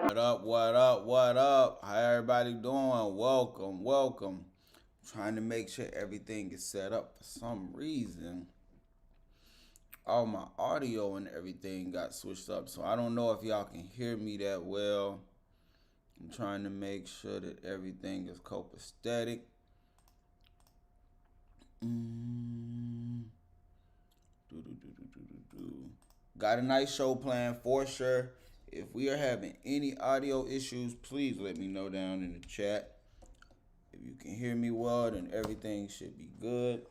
What up? How everybody doing? Welcome. Trying to make sure everything is set up. For some reason, all my audio and everything got switched up. So I don't know if y'all can hear me that well. I'm trying to make sure that everything is copacetic. Got a nice show planned for sure. If we are having any audio issues, please let me know down in the chat. If you can hear me well, then everything should be good.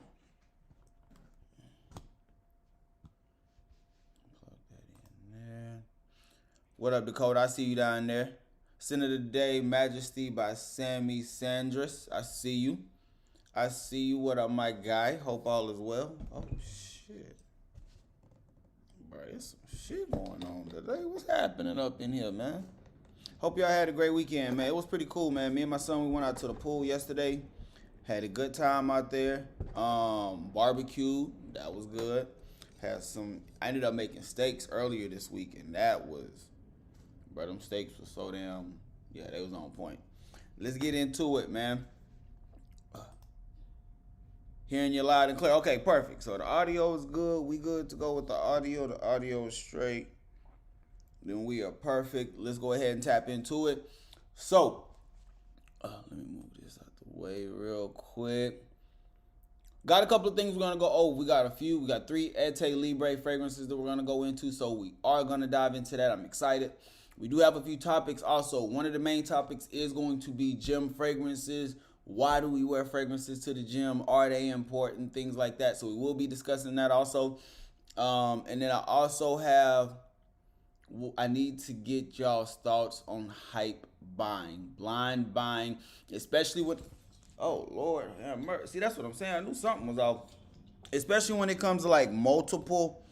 Plug that in there. What up, Dakota? I see you down there. Sin of the Day, Majesty by Sammy Sandras. I see you. What up, my guy? Hope all is well. Oh, shit. Bro, there's some shit going on today. What's happening up in here, man? Hope y'all had a great weekend, man. It was pretty cool, man. Me and my son, we went out to the pool yesterday. Had a good time out there. Barbecue, that was good. I ended up making steaks earlier this week, and bro, them steaks were so damn, yeah, they was on point. Let's get into it, man. Hearing you loud and clear. Okay, perfect. So the audio is good. We good to go with the audio. The audio is straight. Then we are perfect. Let's go ahead and tap into it. So, let me move this out the way real quick. Got a couple of things we're going to go over. We got 3 Etat Libre fragrances that we're going to go into. So we are going to dive into that. I'm excited. We do have a few topics also. One of the main topics is going to be gym fragrances. Why do we wear fragrances to the gym? Are they important? Things like that. So we will be discussing that also. And then I need to get y'all's thoughts on hype buying, blind buying, especially with, oh Lord, have mercy. See, that's what I'm saying. I knew something was off. Especially when it comes to like multiple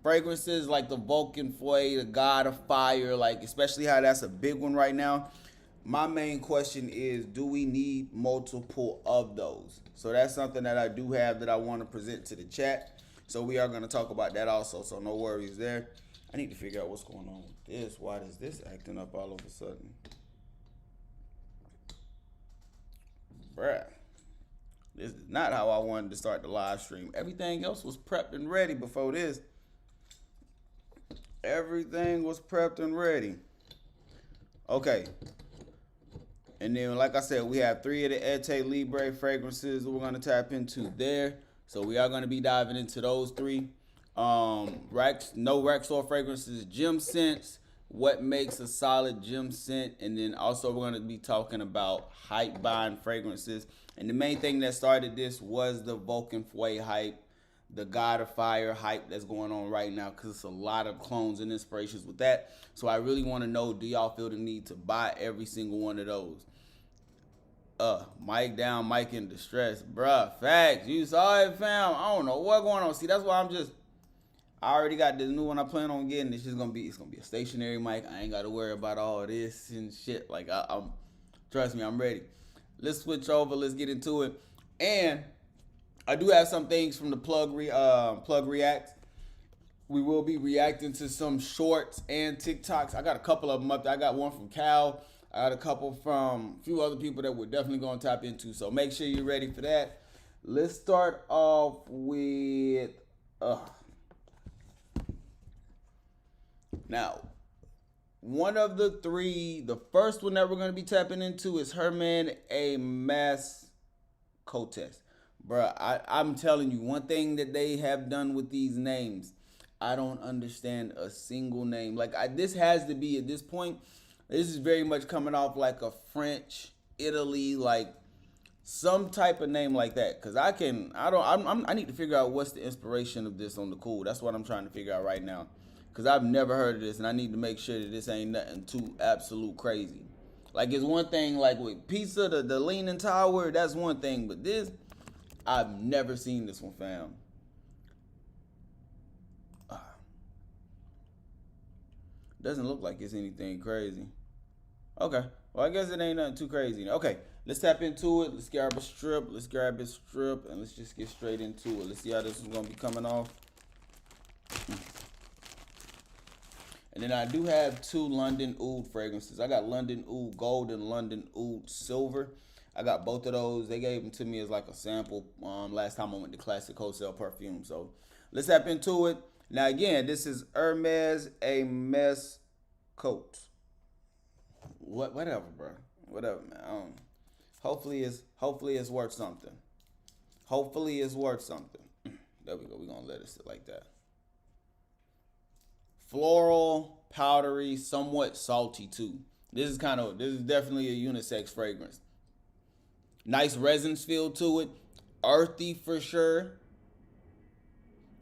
fragrances, like the Vulcan Flame, the God of Fire, like especially how that's a big one right now. My main question is, do we need multiple of those? So that's something that I do have that I want to present to the chat. So we are going to talk about that also. So no worries there. I need to figure out what's going on with this. Why is this acting up all of a sudden? Bruh. This is not how I wanted to start the live stream. Everything else was prepped and ready before this. Everything was prepped and ready. Okay. And then, like I said, we have 3 of the Etat Libre fragrances that we're going to tap into there. So we are going to be diving into those 3. No Rexall fragrances, gym scents, what makes a solid gym scent. And then also we're going to be talking about hype buying fragrances. And the main thing that started this was the Vulcan Flame hype, the God of Fire hype that's going on right now, because it's a lot of clones and inspirations with that. So I really want to know, do y'all feel the need to buy every single one of those? Mike down, Mike in distress. Bruh, facts. You saw it, fam. I don't know what's going on. See, that's why I already got this new one I plan on getting. It's gonna be a stationary mic. I ain't gotta worry about all this and shit. Like I'm trust me, I'm ready. Let's switch over, let's get into it. And I do have some things from the plug react. We will be reacting to some shorts and TikToks. I got a couple of them up there. I got one from Cal. I got a couple from a few other people that we're definitely going to tap into. So make sure you're ready for that. Let's start off with... Now, one of the 3, the first one that we're going to be tapping into is Herman A. Mas Cotes. Bruh, I'm telling you, one thing that they have done with these names, I don't understand a single name. Like, this has to be, at this point, this is very much coming off like a French, Italy, like some type of name like that. Because I need to figure out what's the inspiration of this on the cool. That's what I'm trying to figure out right now. Because I've never heard of this, and I need to make sure that this ain't nothing too absolute crazy. Like, it's one thing, like with pizza, the Leaning Tower, that's one thing. But this, I've never seen this one, fam. Doesn't look like it's anything crazy. Okay. Well, I guess it ain't nothing too crazy. Okay. Let's tap into it. Let's grab a strip. And let's just get straight into it. Let's see how this is going to be coming off. And then I do have two London Oud fragrances. I got London Oud Gold and London Oud Silver. I got both of those. They gave them to me as like a sample last time I went to Classic Wholesale Perfume. So let's tap into it. Now again, this is Hermes A Mess Coat. Whatever, bro. Whatever, man. Hopefully it's worth something. Hopefully it's worth something. There we go. We're gonna let it sit like that. Floral, powdery, somewhat salty too. This is definitely a unisex fragrance. Nice resins feel to it. Earthy for sure.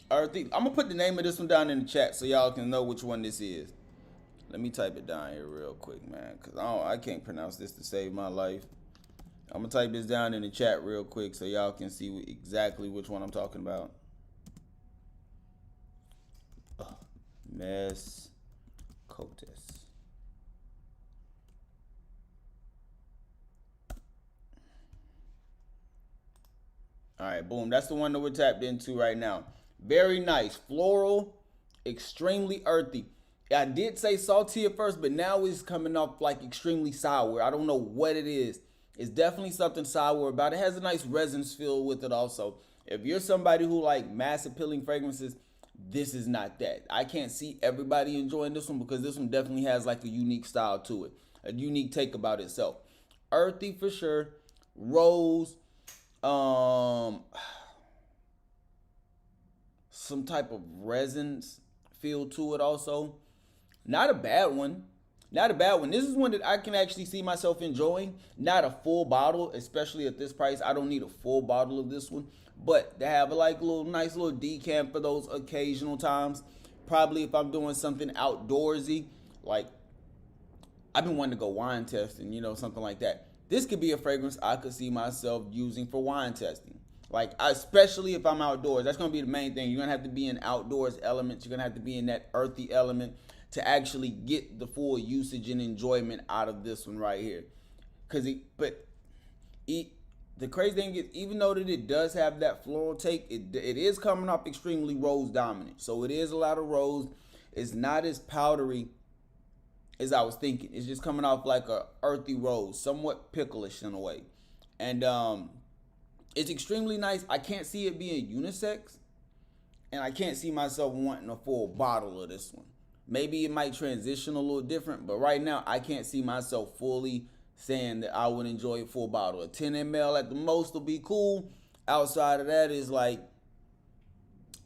Earthy. I'm gonna put the name of this one down in the chat so y'all can know which one this is. Let me type it down here real quick, man, because I can't pronounce this to save my life. I'm going to type this down in the chat real quick so y'all can see exactly which one I'm talking about. Mess Cotes. All right, boom. That's the one that we're tapped into right now. Very nice. Floral, extremely earthy. I did say salty at first, but now it's coming off like extremely sour. I don't know what it is. It's definitely something sour about it. It has a nice resins feel with it also. If you're somebody who like mass appealing fragrances, this is not that. I can't see everybody enjoying this one because this one definitely has like a unique style to it. A unique take about itself. Earthy for sure. Rose. Some type of resins feel to it also. Not a bad one. Not a bad one. This is one that I can actually see myself enjoying. Not a full bottle, especially at this price. I don't need a full bottle of this one. But to have a like little nice little decant for those occasional times. Probably if I'm doing something outdoorsy, like I've been wanting to go wine testing, something like that. This could be a fragrance I could see myself using for wine testing. Like, especially if I'm outdoors. That's going to be the main thing. You're going to have to be in outdoors elements. You're going to have to be in that earthy element to actually get the full usage and enjoyment out of this one right here. The crazy thing is, even though that it does have that floral take, it is coming off extremely rose dominant. So it is a lot of rose. It's not as powdery as I was thinking. It's just coming off like a earthy rose, somewhat picklish in a way. And it's extremely nice. I can't see it being unisex, and I can't see myself wanting a full bottle of this one. Maybe it might transition a little different, but right now I can't see myself fully saying that I would enjoy a full bottle. A 10 ml at the most will be cool. Outside of that is like,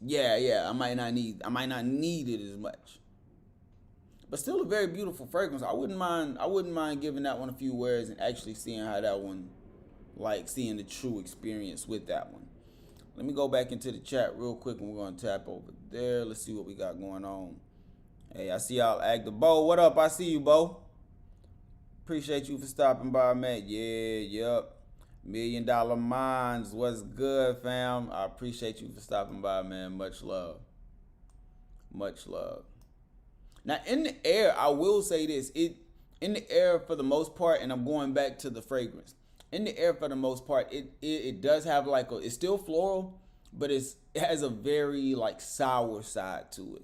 I might not need it as much. But still a very beautiful fragrance. I wouldn't mind giving that one a few wears and actually seeing how that one, like seeing the true experience with that one. Let me go back into the chat real quick and we're gonna tap over there. Let's see what we got going on. Hey, I see y'all active. Bo, what up? I see you, Bo. Appreciate you for stopping by, man. Yep. $1 Million Minds. What's good, fam? I appreciate you for stopping by, man. Much love. Much love. Now, in the air, I will say this. In the air, for the most part, and I'm going back to the fragrance. In the air, for the most part, it does have like it's still floral, but it has a very like sour side to it.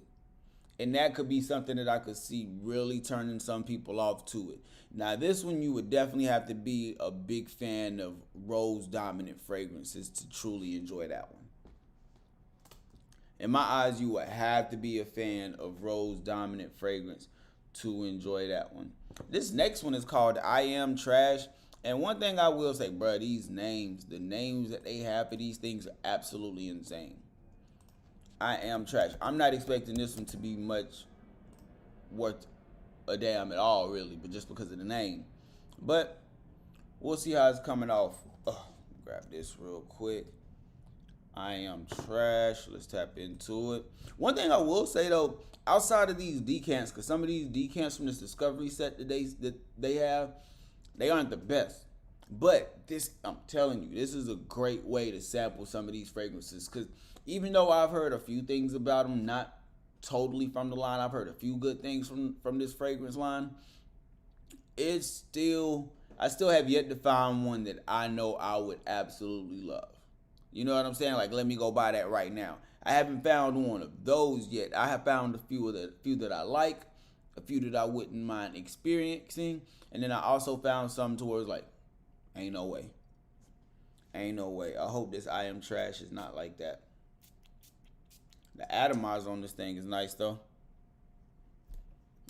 And that could be something that I could see really turning some people off to it. Now, this one, you would definitely have to be a big fan of rose-dominant fragrances to truly enjoy that one. In my eyes, you would have to be a fan of rose-dominant fragrance to enjoy that one. This next one is called I Am Trash. And one thing I will say, bro, the names that they have for these things are absolutely insane. I Am Trash. I'm not expecting this one to be much worth a damn at all, really, but just because of the name. But we'll see how it's coming off. Grab this real quick. I Am Trash. Let's tap into it. One thing I will say, though, outside of these decants, because some of these decants from this Discovery set that they have, they aren't the best. But this, I'm telling you, this is a great way to sample some of these fragrances, because even though I've heard a few things about them, not totally from the line, I've heard a few good things from this fragrance line. I still have yet to find one that I know I would absolutely love. You know what I'm saying? Like, let me go buy that right now. I haven't found one of those yet. I have found a few that I like, a few that I wouldn't mind experiencing, and then I also found some towards like, ain't no way. Ain't no way. I hope this I am trash is not like that. The atomizer on this thing is nice though.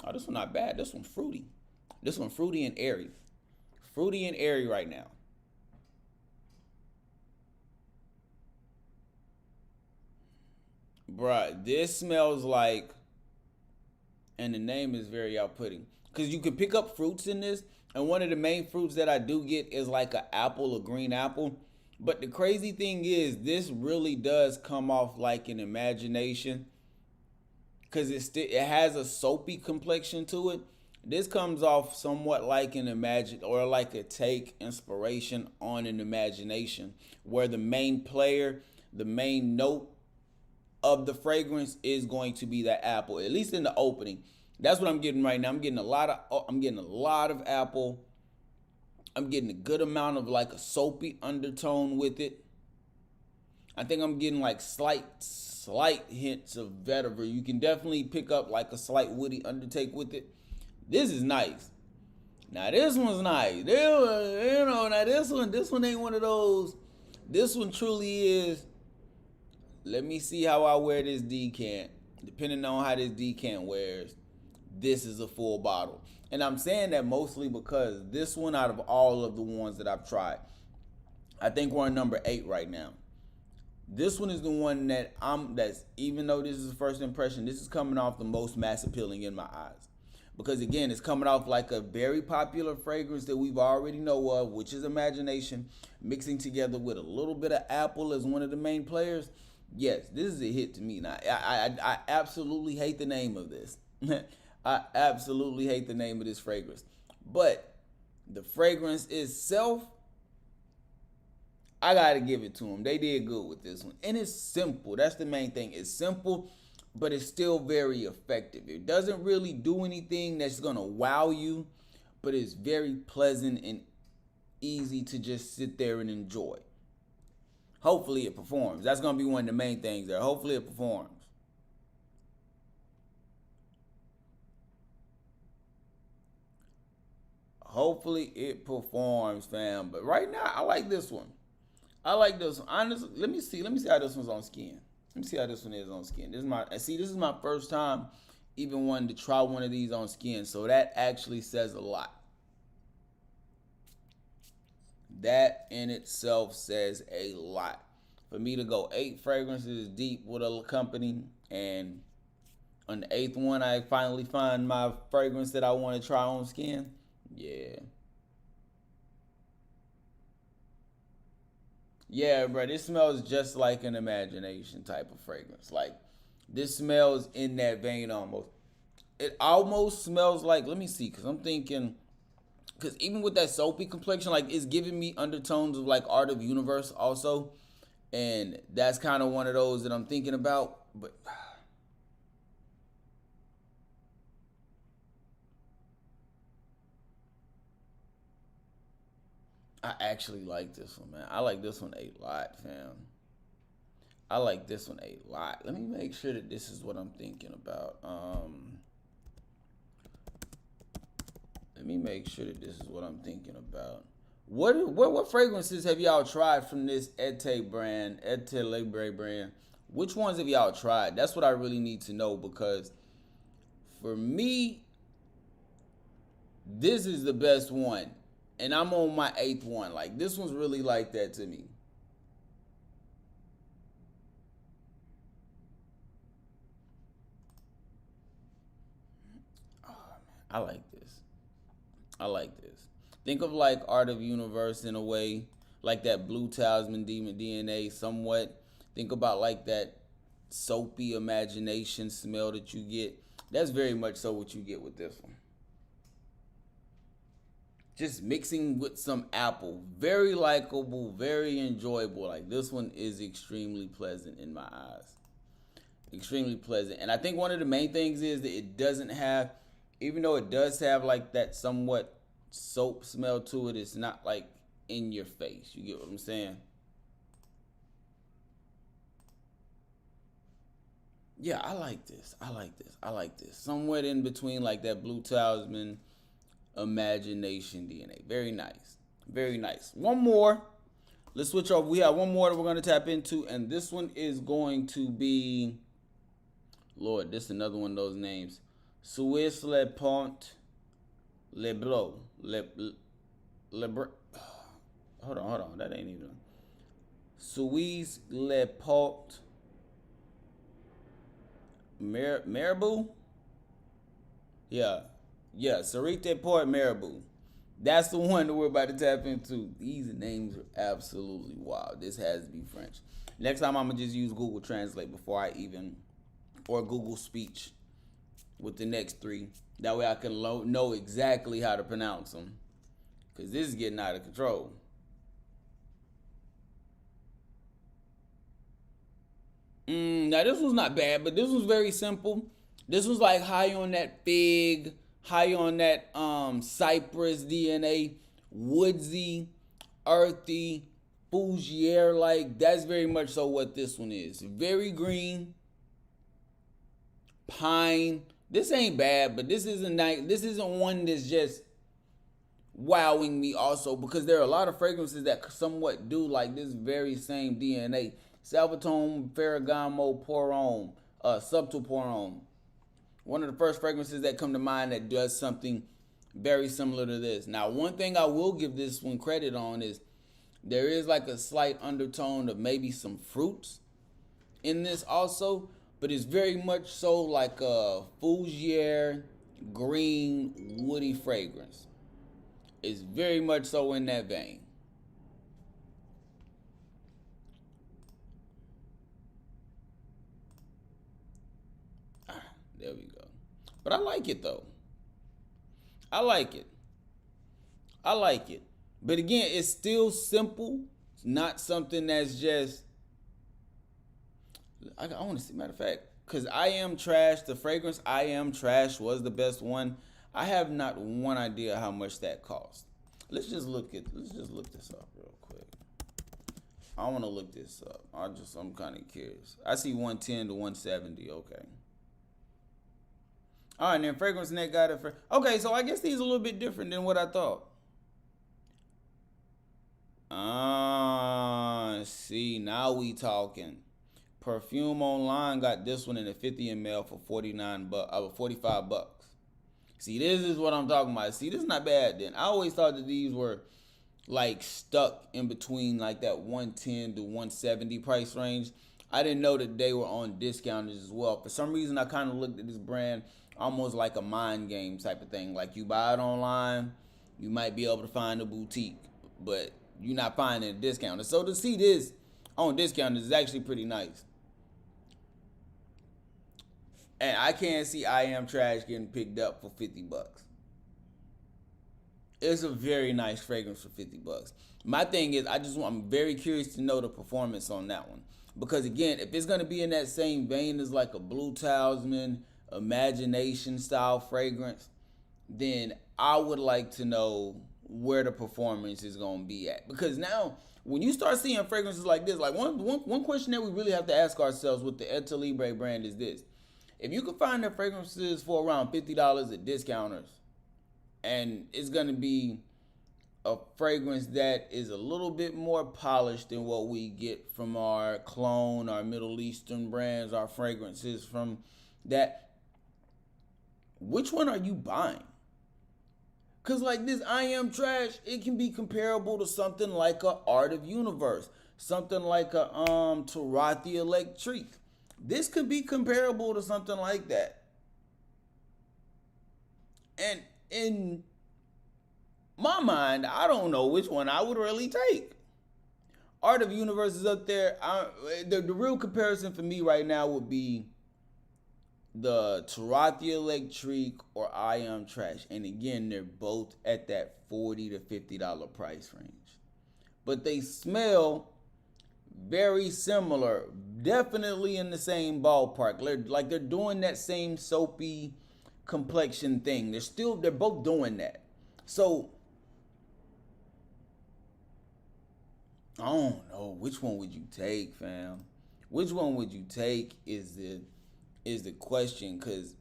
Oh, this one not bad. This one fruity. This one fruity and airy. Fruity and airy right now. Bruh, this smells like, and the name is very outputting. Because you can pick up fruits in this, and one of the main fruits that I do get is like an apple, a green apple. But the crazy thing is, this really does come off like an imagination. Because it has a soapy complexion to it. This comes off somewhat like an imagine or like a take inspiration on an imagination, where the main player, the main note of the fragrance is going to be that apple, at least in the opening. That's what I'm getting right now. I'm getting a lot of apple. I'm getting a good amount of like a soapy undertone with it. I think I'm getting like slight hints of vetiver. You can definitely pick up like a slight woody undertake with it. This is nice. Now this one's nice. Now this one ain't one of those. This one truly is. Let me see how I wear this decant. Depending on how this decant wears, this is a full bottle. And I'm saying that mostly because this one, out of all of the ones that I've tried, I think we're on number 8 right now. This one is the one that's, even though this is the first impression, this is coming off the most mass appealing in my eyes. Because again, it's coming off like a very popular fragrance that we've already know of, which is imagination, mixing together with a little bit of apple as one of the main players. Yes, this is a hit to me. Now, I absolutely hate the name of this. I absolutely hate the name of this fragrance. But the fragrance itself, I gotta give it to them. They did good with this one. And it's simple. That's the main thing. It's simple, but it's still very effective. It doesn't really do anything that's gonna wow you, but it's very pleasant and easy to just sit there and enjoy. Hopefully it performs. That's gonna be one of the main things there. Hopefully it performs. Hopefully it performs, fam. But right now, I like this one. I like this one. Honestly, let me see. Let me see how this one's on skin. Let me see how this one is on skin. This is my first time even wanting to try one of these on skin. So that actually says a lot. That in itself says a lot. For me to go 8 fragrances deep with a company, and on the 8th one, I finally find my fragrance that I want to try on skin. Yeah. Yeah, bro, this smells just like an imagination type of fragrance. Like, this smells in that vein almost. It almost smells like, let me see, because I'm thinking, because even with that soapy complexion, like, it's giving me undertones of like Art of Universe also. And that's kind of one of those that I'm thinking about. But I actually like this one, man. I like this one a lot, fam. I like this one a lot. Let me make sure that this is what I'm thinking about. Let me make sure that this is what I'm thinking about. What fragrances have y'all tried from this Etat Libre brand? Which ones have y'all tried? That's what I really need to know, because for me, this is the best one. And I'm on my 8th one. Like, this one's really like that to me. Oh, man, I like this. I like this. Think of like Art of Universe in a way, like that Blue Talisman Demon DNA somewhat. Think about like that soapy imagination smell that you get. That's very much so what you get with this one. Just mixing with some apple. Very likable, very enjoyable. Like, this one is extremely pleasant in my eyes. Extremely pleasant. And I think one of the main things is that it doesn't have, even though it does have like that somewhat soap smell to it, it's not like in your face. You get what I'm saying? Yeah, I like this. I like this. I like this. Somewhere in between like that Blue Talisman Imagination DNA. Very nice. Very nice. One more. Let's switch over. We have one more that we're going to tap into, and this one is going to be, Lord, this is another one of those names. Swiss Le Pont Le Blo. Le hold on. That ain't even. Swiss Le Pont Marabou? Yeah. Yeah, Sarite Port Marabou. That's the one that we're about to tap into. These names are absolutely wild. This has to be French. Next time I'm going to just use Google Translate before I even, or Google Speech with the next three. That way I can know exactly how to pronounce them. Because this is getting out of control. Now this was not bad, but this was very simple. This was like high on that fig, high on that cypress DNA, woodsy, earthy, fougere like. That's very much so what this one is. Very green, pine. This ain't bad, but this isn't nice. This isn't one that's just wowing me also, because there are a lot of fragrances that somewhat do like this very same DNA. Salvatore Ferragamo Pour Subtle Pour. One of the first fragrances that come to mind that does something very similar to this. Now, one thing I will give this one credit on is there is like a slight undertone of maybe some fruits in this also, but it's very much so like a fougere green woody fragrance. It's very much so in that vein. There we go. But I like it though. I like it. I like it. But again, it's still simple. It's not something that's just. I want to see. Matter of fact, because I Am Trash, the fragrance I Am Trash was the best one. I have not one idea how much that cost. Let's just look this up real quick. I want to look this up. I'm kind of curious. I see 110 to 170. Okay. All right, and then Fragrance Net got it for. Okay, so I guess these are a little bit different than what I thought. See, now we talking. Perfume Online got this one in a 50 ml for 45 bucks. See, this is what I'm talking about. See, this is not bad then. I always thought that these were like stuck in between like that 110 to 170 price range. I didn't know that they were on discounters as well. For some reason, I kind of looked at this brand almost like a mind game type of thing. Like you buy it online, you might be able to find a boutique, but you're not finding a discounter. So to see this on discounters is actually pretty nice. And I can't see I Am Trash getting picked up for 50 bucks. It's a very nice fragrance for 50 bucks. My thing is, I'm very curious to know the performance on that one. Because again, if it's going to be in that same vein as like a Blue Talisman, Imagination style fragrance, then I would like to know where the performance is going to be at. Because now, when you start seeing fragrances like this, like one question that we really have to ask ourselves with the Etat Libre brand is this. If you can find their fragrances for around $50 at discounters, and it's going to be a fragrance that is a little bit more polished than what we get from our clone, our Middle Eastern brands, our fragrances from that, which one are you buying? Because like this I Am Trash, it can be comparable to something like a Art of Universe, something like a Tarati Electrique. This could be comparable to something like that. And in my mind, I don't know which one I would really take. Art of Universe is up there. The real comparison for me right now would be the Tarati Electrique or I Am Trash. And again, they're both at that $40 to $50 price range. But they smell very similar. Definitely in the same ballpark. They're doing that same soapy complexion thing. They're both doing that. So I don't know, which one would you take, fam? Which one would you take? Is it is the question, because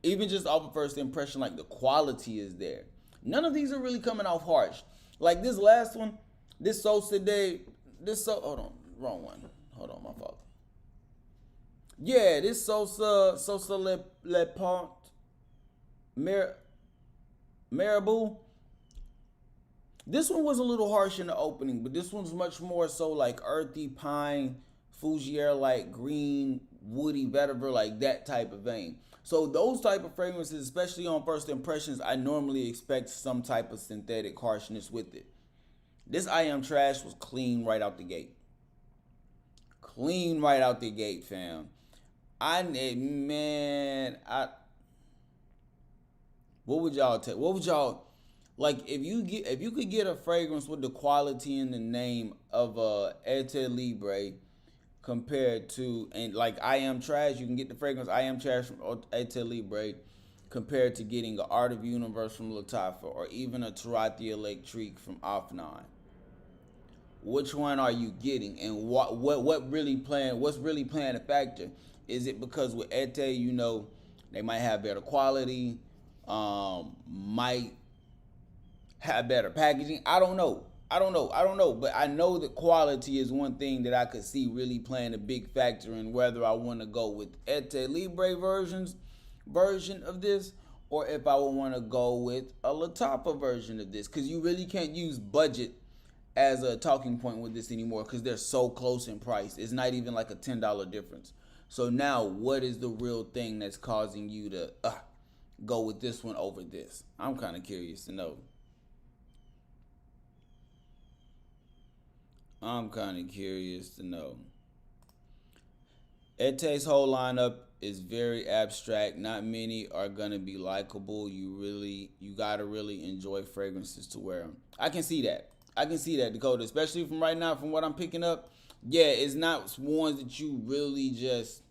even just off of first impression, like the quality is there. None of these are really coming off harsh. Like this last one, this Sosa Day, hold on, wrong one. Hold on, my fault. Yeah, this Sosa Le Pont Mar- Marabou. This one was a little harsh in the opening, but this one's much more so like earthy pine, Fougere like green, woody vetiver, like that type of vein. So those type of fragrances, especially on first impressions, I normally expect some type of synthetic harshness with it. This I Am Trash was clean right out the gate. Clean right out the gate, fam. I what would y'all take? What would y'all like if you could get a fragrance with the quality and the name of Etat Libre compared to, and like I Am Trash, you can get the fragrance I Am Trash from Etat Libre compared to getting an Art of Universe from Lattafa or even a Terati Electrique from Afnan. Which one are you getting, and what really playing? What's really playing a factor? Is it because with Ete, they might have better quality, might have better packaging? I don't know. But I know that quality is one thing that I could see really playing a big factor in whether I want to go with Ete Libre version of this, or if I would want to go with a Latapa version of this, because you really can't use budget as a talking point with this anymore because they're so close in price. It's not even like a $10 difference. So now, what is the real thing that's causing you to go with this one over this? I'm kind of curious to know. I'm kind of curious to know. Ete's whole lineup is very abstract. Not many are gonna be likable. You gotta really enjoy fragrances to wear them. I can see that. Dakota, especially from right now, from what I'm picking up. Yeah, it's not ones that you really just.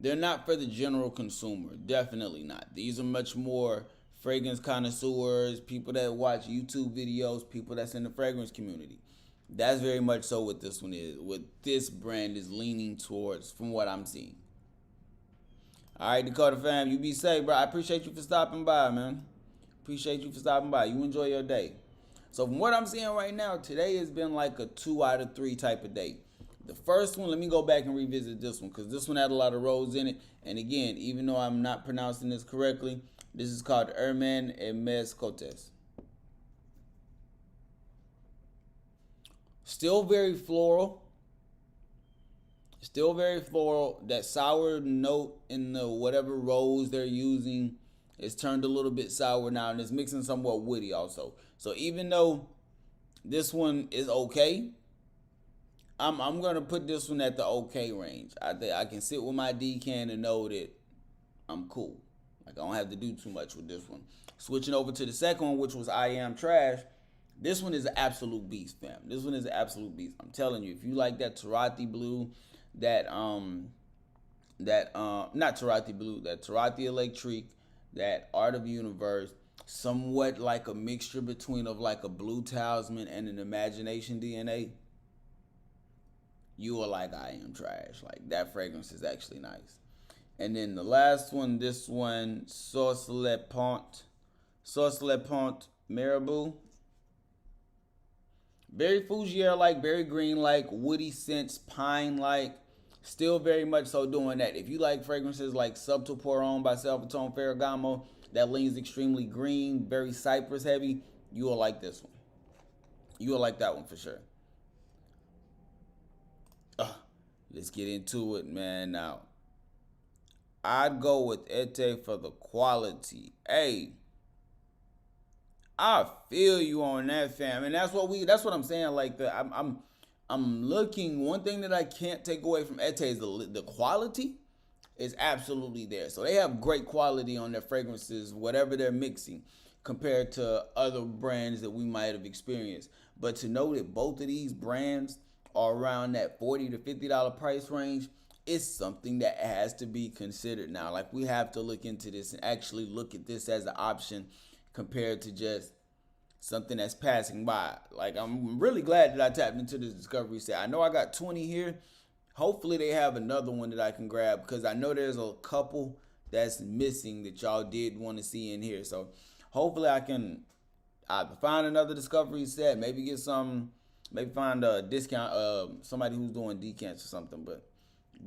They're not for the general consumer. Definitely not. These are much more fragrance connoisseurs, people that watch YouTube videos, people that's in the fragrance community. That's very much so what this one is. What this brand is leaning towards from what I'm seeing. All right, Dakota fam, you be safe, bro. I appreciate you for stopping by, man. Appreciate you for stopping by. You enjoy your day. So from what I'm seeing right now, today has been like a 2 out of 3 type of day. The first one, let me go back and revisit this one because this one had a lot of rows in it. And again, even though I'm not pronouncing this correctly, this is called Herman and Mes Cotes. Still very floral. That sour note in the whatever rose they're using is turned a little bit sour now, and it's mixing somewhat woody also. So even though this one is okay, I'm gonna put this one at the okay range. I think I can sit with my decan and know that I'm cool. Like I don't have to do too much with this one. Switching over to the second one, which was I Am Trash. This one is an absolute beast, fam. This one is an absolute beast. I'm telling you, if you like that Terati blue, that not Terati blue, that Terati Electrique, that Art of Universe, somewhat like a mixture between of like a Blue Talisman and an Imagination DNA, you are like I Am Trash. Like that fragrance is actually nice. And then the last one, this one, Sauce Le Pont Marabou. Very Fougere like, very green like, woody scents, pine like. Still very much so doing that. If you like fragrances like Subtle Pour On by Salvatore Ferragamo, that leans extremely green, very cypress heavy, you will like this one. You will like that one for sure. Let's get into it, man. Now, I'd go with Ete for the quality. Hey, I feel you on that, fam, and that's what I'm saying. Like I'm looking. One thing that I can't take away from Ete is the quality is absolutely there. So they have great quality on their fragrances, whatever they're mixing, compared to other brands that we might have experienced. But to know that both of these brands are around that $40 to $50 price range, is something that has to be considered now. Like we have to look into this and actually look at this as an option compared to just something that's passing by. Like I'm really glad that I tapped into this discovery set. I know I got 20 here. Hopefully they have another one that I can grab, because I know there's a couple that's missing that y'all did want to see in here. So hopefully I can find another discovery set, maybe get some, maybe find a discount, somebody who's doing decants or something, but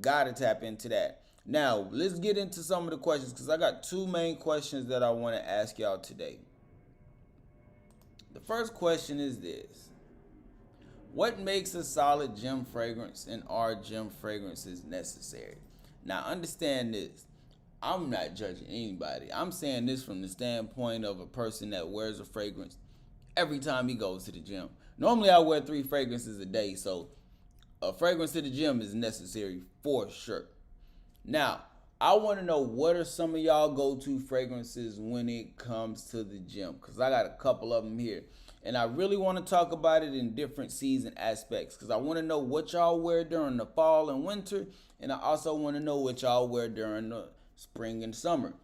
gotta tap into that. Now let's get into some of the questions, because I got two main questions that I want to ask y'all today. The first question is this: what makes a solid gym fragrance, and are gym fragrances necessary? Now understand this, I'm not judging anybody. I'm saying this from the standpoint of a person that wears a fragrance every time he goes to the gym. Normally I wear 3 fragrances a day, so a fragrance to the gym is necessary for sure. Now, I want to know, what are some of y'all go-to fragrances when it comes to the gym? Because I got a couple of them here. And I really want to talk about it in different season aspects, because I want to know what y'all wear during the fall and winter. And I also want to know what y'all wear during the spring and summer.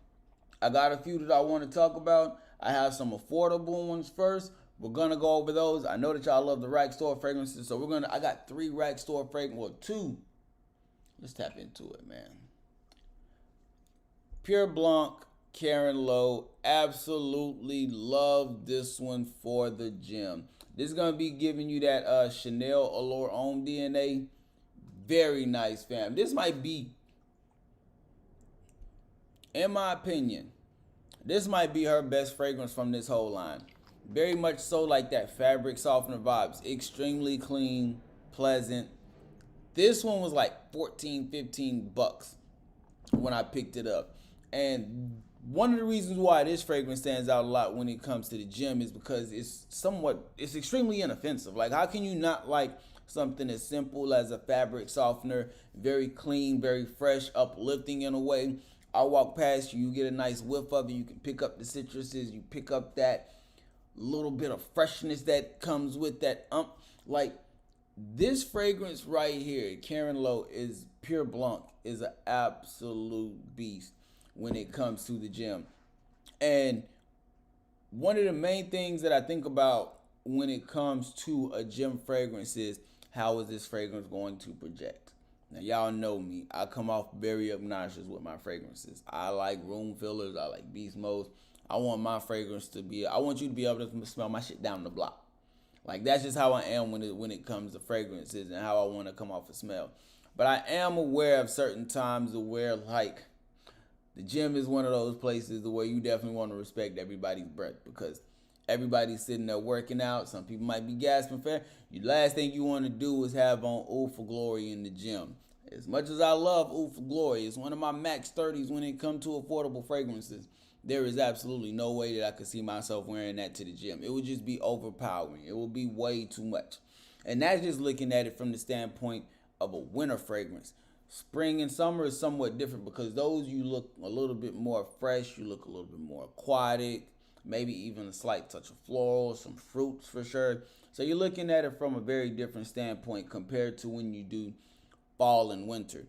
I got a few that I want to talk about. I have some affordable ones first. We're going to go over those. I know that y'all love the rack store fragrances. So I got 3 rack store fragrances. Well, 2. Let's tap into it, man. Pure Blanc, Karen Lowe. Absolutely love this one for the gym. This is going to be giving you that Chanel Allure Homme DNA. Very nice, fam. This might be, in my opinion, this might be her best fragrance from this whole line. Very much so like that fabric softener vibes. Extremely clean, pleasant. This one was like 14, 15 bucks when I picked it up. And one of the reasons why this fragrance stands out a lot when it comes to the gym is because it's extremely inoffensive. Like, how can you not like something as simple as a fabric softener? Very clean, very fresh, uplifting in a way. I walk past you, you get a nice whiff of it. You can pick up the citruses. You pick up that little bit of freshness that comes with that like this fragrance right here, Karen Lowe, is Pure Blanc, is an absolute beast when it comes to the gym. And one of the main things that I think about when it comes to a gym fragrance is, how is this fragrance going to project? Now, y'all know me. I come off very obnoxious with my fragrances. I like room fillers. I like beast modes. I want my fragrance to be, I want you to be able to smell my shit down the block. Like, that's just how I am when it comes to fragrances and how I want to come off a smell. But I am aware of certain times where, like, the gym is one of those places where you definitely want to respect everybody's breath, because everybody's sitting there working out. Some people might be gasping for air. The last thing you want to do is have on Oud for Glory in the gym. As much as I love Oud for Glory, it's one of my max 30s when it comes to affordable fragrances. There is absolutely no way that I could see myself wearing that to the gym. It would just be overpowering. It would be way too much. And that's just looking at it from the standpoint of a winter fragrance. Spring and summer is somewhat different, because those you look a little bit more fresh. You look a little bit more aquatic. Maybe even a slight touch of floral, some fruits for sure. So you're looking at it from a very different standpoint compared to when you do fall and winter.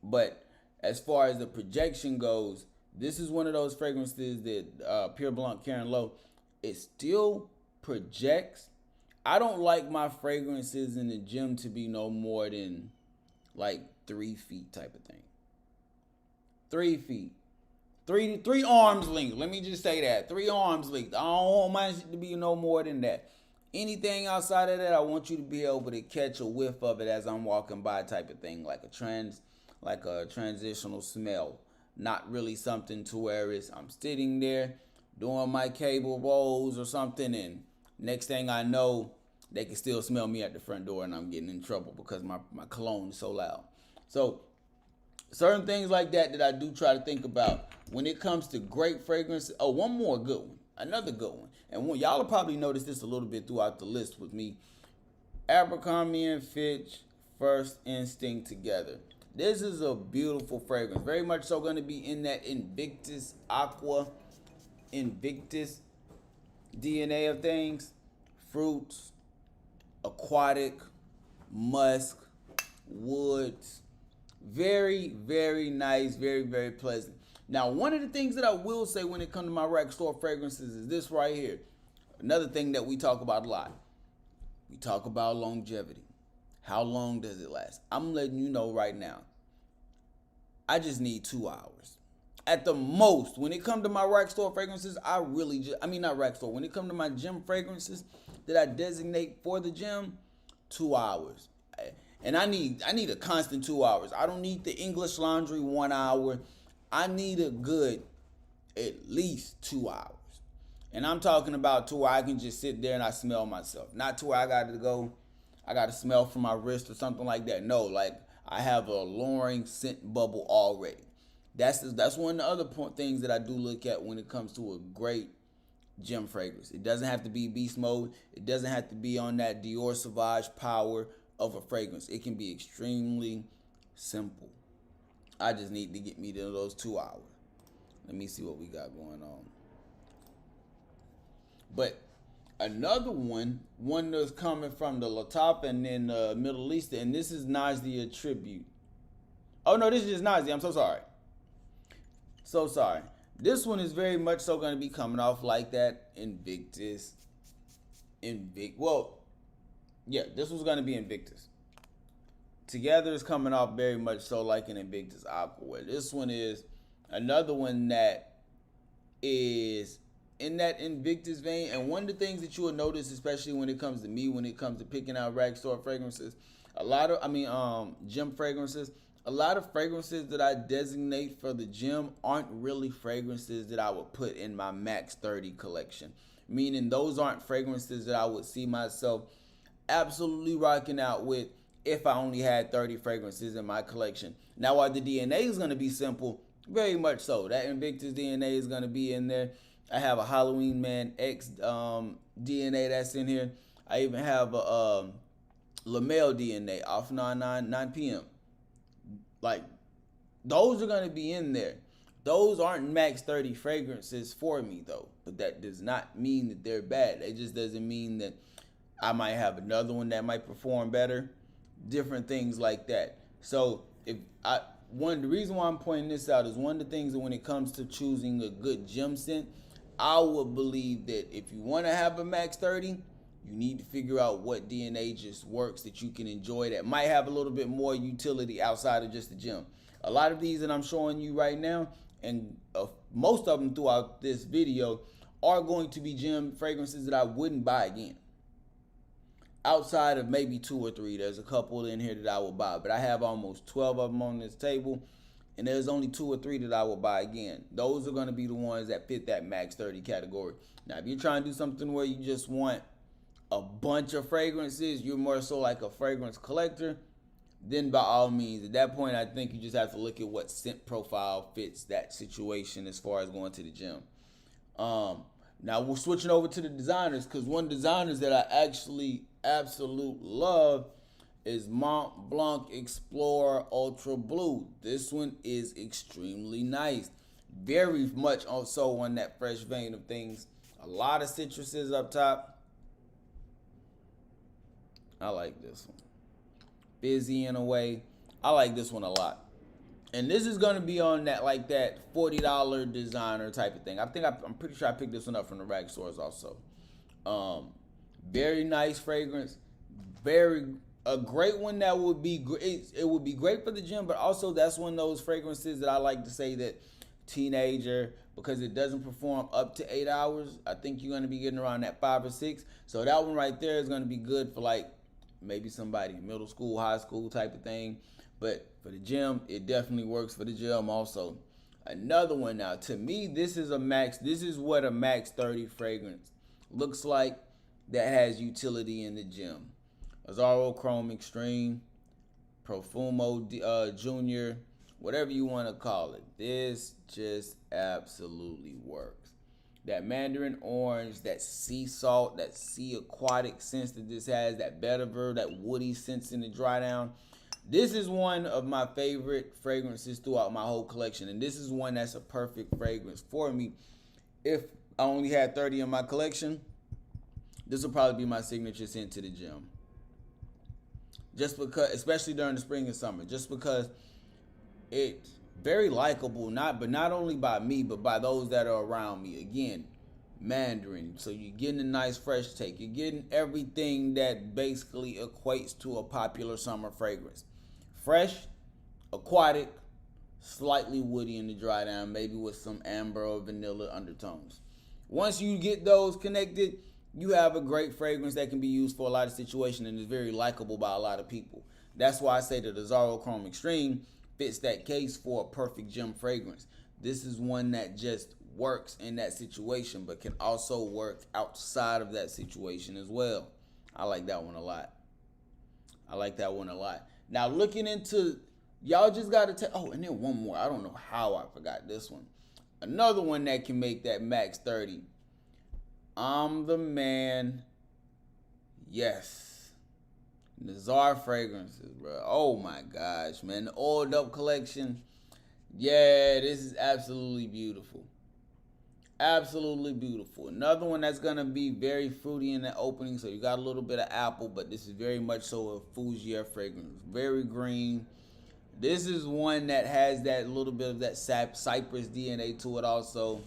But as far as the projection goes, this is one of those fragrances that Pure Blanc Karen Lowe, it still projects. I don't like my fragrances in the gym to be no more than like 3 feet type of thing. 3 feet. Three arms length. Let me just say that. 3 arms length. I don't want mine to be no more than that. Anything outside of that, I want you to be able to catch a whiff of it as I'm walking by type of thing. Like a transitional smell. Not really something to where I'm sitting there doing my cable rolls or something, and next thing I know, they can still smell me at the front door and I'm getting in trouble because my cologne is so loud. So certain things like that I do try to think about when it comes to great fragrance. Oh, one more good one. Another good one. And y'all will probably notice this a little bit throughout the list with me. Abercrombie and Fitch First Instinct Together. This is a beautiful fragrance. Very much so going to be in that Invictus DNA of things. Fruits, aquatic, musk, woods. Very, very nice. Very, very pleasant. Now, one of the things that I will say when it comes to my rack store fragrances is this right here. Another thing that we talk about a lot. We talk about longevity. How long does it last? I'm letting you know right now. I just need 2 hours. At the most, when it comes to my rack store fragrances, not rack store, when it comes to my gym fragrances that I designate for the gym, 2 hours. And I need a constant 2 hours. I don't need the English laundry 1 hour. I need a good at least 2 hours. And I'm talking about to where I can just sit there and I smell myself. Not to where I got to smell from my wrist or something like that. No, like I have a alluring scent bubble already. That's one of the other things that I do look at when it comes to a great gym fragrance. It doesn't have to be beast mode. It doesn't have to be on that Dior Sauvage power of a fragrance. It can be extremely simple. I just need to get me to those 2 hours. Let me see what we got going on. But another one that's coming from the Lataf and then Middle East, and this is Nazia Tribute. Oh no, this is just Nazia. I'm so sorry. So sorry. This one is very much so going to be coming off like that Invictus. Well, yeah, this was going to be Invictus. Together is coming off very much so like an Invictus Aquawear. This one is another one that is in that Invictus vein. And one of the things that you will notice, especially when it comes to me, when it comes to picking out rack store fragrances, gym fragrances, a lot of fragrances that I designate for the gym aren't really fragrances that I would put in my Max 30 collection. Meaning those aren't fragrances that I would see myself absolutely rocking out with if I only had 30 fragrances in my collection. Now, while the DNA is going to be simple, very much so. That Invictus DNA is going to be in there. I have a Halloween Man X DNA that's in here. I even have a LaMelle DNA off 9 p.m. Like, those are going to be in there. Those aren't Max 30 fragrances for me, though. But that does not mean that they're bad. It just doesn't mean that I might have another one that might perform better. Different things like that. So, the reason why I'm pointing this out is one of the things that when it comes to choosing a good gym scent, I would believe that if you want to have a Max 30, you need to figure out what DNA just works that you can enjoy that might have a little bit more utility outside of just the gym. A lot of these that I'm showing you right now, and most of them throughout this video, are going to be gym fragrances that I wouldn't buy again. Outside of maybe 2 or 3, there's a couple in here that I will buy, but I have almost 12 of them on this table, and there's only 2 or 3 that I will buy again. Those are going to be the ones that fit that Max 30 category. Now, if you're trying to do something where you just want a bunch of fragrances, you're more so like a fragrance collector, then by all means, at that point, I think you just have to look at what scent profile fits that situation as far as going to the gym. Now, we're switching over to the designers, because one of the designers that I actually absolute love is Mont Blanc Explorer Ultra Blue. This one is extremely nice. Very much also on that fresh vein of things. A lot of citruses up top. I like this one. Busy in a way. I like this one a lot. And this is going to be on that like that $40 designer type of thing. I'm pretty sure I picked this one up from the rack stores also. Very nice fragrance. A great one that would be great. It would be great for the gym, but also that's one of those fragrances that I like to say that teenager, because it doesn't perform up to 8 hours. I think you're going to be getting around that 5 or 6. So that one right there is going to be good for like maybe somebody middle school, high school type of thing. But for the gym, it definitely works for the gym also. Another one now, to me, this is what a Max 30 fragrance looks like that has utility in the gym. Azzaro Chrome Extreme, Profumo Junior, whatever you want to call it. This just absolutely works. That mandarin orange, that sea salt, that sea aquatic sense that this has, that vetiver, that woody sense in the dry down. This is one of my favorite fragrances throughout my whole collection. And this is one that's a perfect fragrance for me. If I only had 30 in my collection, this will probably be my signature scent to the gym. Just because, especially during the spring and summer, just because it's very likable, not only by me, but by those that are around me. Again, mandarin. So you're getting a nice fresh take. You're getting everything that basically equates to a popular summer fragrance. Fresh, aquatic, slightly woody in the dry down, maybe with some amber or vanilla undertones. Once you get those connected, you have a great fragrance that can be used for a lot of situations and is very likable by a lot of people. That's why I say that the Azzaro Chrome Extreme fits that case for a perfect gym fragrance. This is one that just works in that situation, but can also work outside of that situation as well. I like that one a lot. I like that one a lot. Now looking into, y'all just gotta take, oh, and then one more. I don't know how I forgot this one. Another one that can make that max 30. I'm the man. Yes. Nazar fragrances, bro. Oh my gosh, man. The oiled up collection. Yeah, this is absolutely beautiful. Absolutely beautiful. Another one that's gonna be very fruity in the opening. So you got a little bit of apple, but this is very much so a Fougere fragrance. Very green. This is one that has that little bit of that cypress DNA to it also.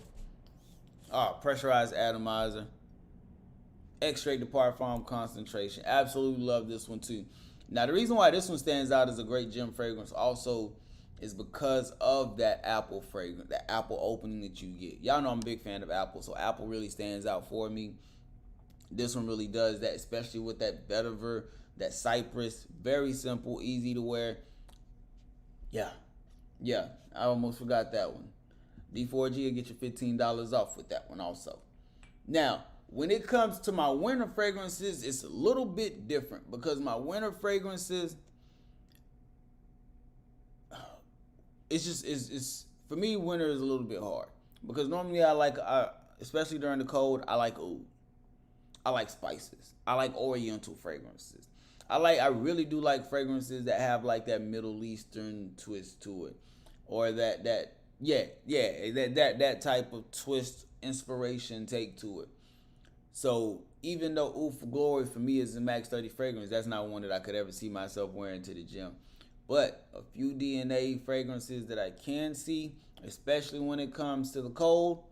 Pressurized atomizer. Extrait de parfum concentration. Absolutely love this one too. Now the reason why this one stands out as a great gym fragrance also is because of that apple fragrance, that apple opening that you get. Y'all know I'm a big fan of apple, so apple really stands out for me. This one really does that, especially with that vetiver, that cypress. Very simple, easy to wear. Yeah, I almost forgot that one. D4G will get you $15 off with that one also. Now, when it comes to my winter fragrances, it's a little bit different because my winter fragrances, it's for me, winter is a little bit hard because normally especially during the cold, I like oud. I like spices. I like oriental fragrances. I really do like fragrances that have like that Middle Eastern twist to it, or that type of twist, inspiration take to it. So even though Oud for Glory for me is a max 30 fragrance, that's not one that I could ever see myself wearing to the gym. But a few DNA fragrances that I can see, especially when it comes to the cold,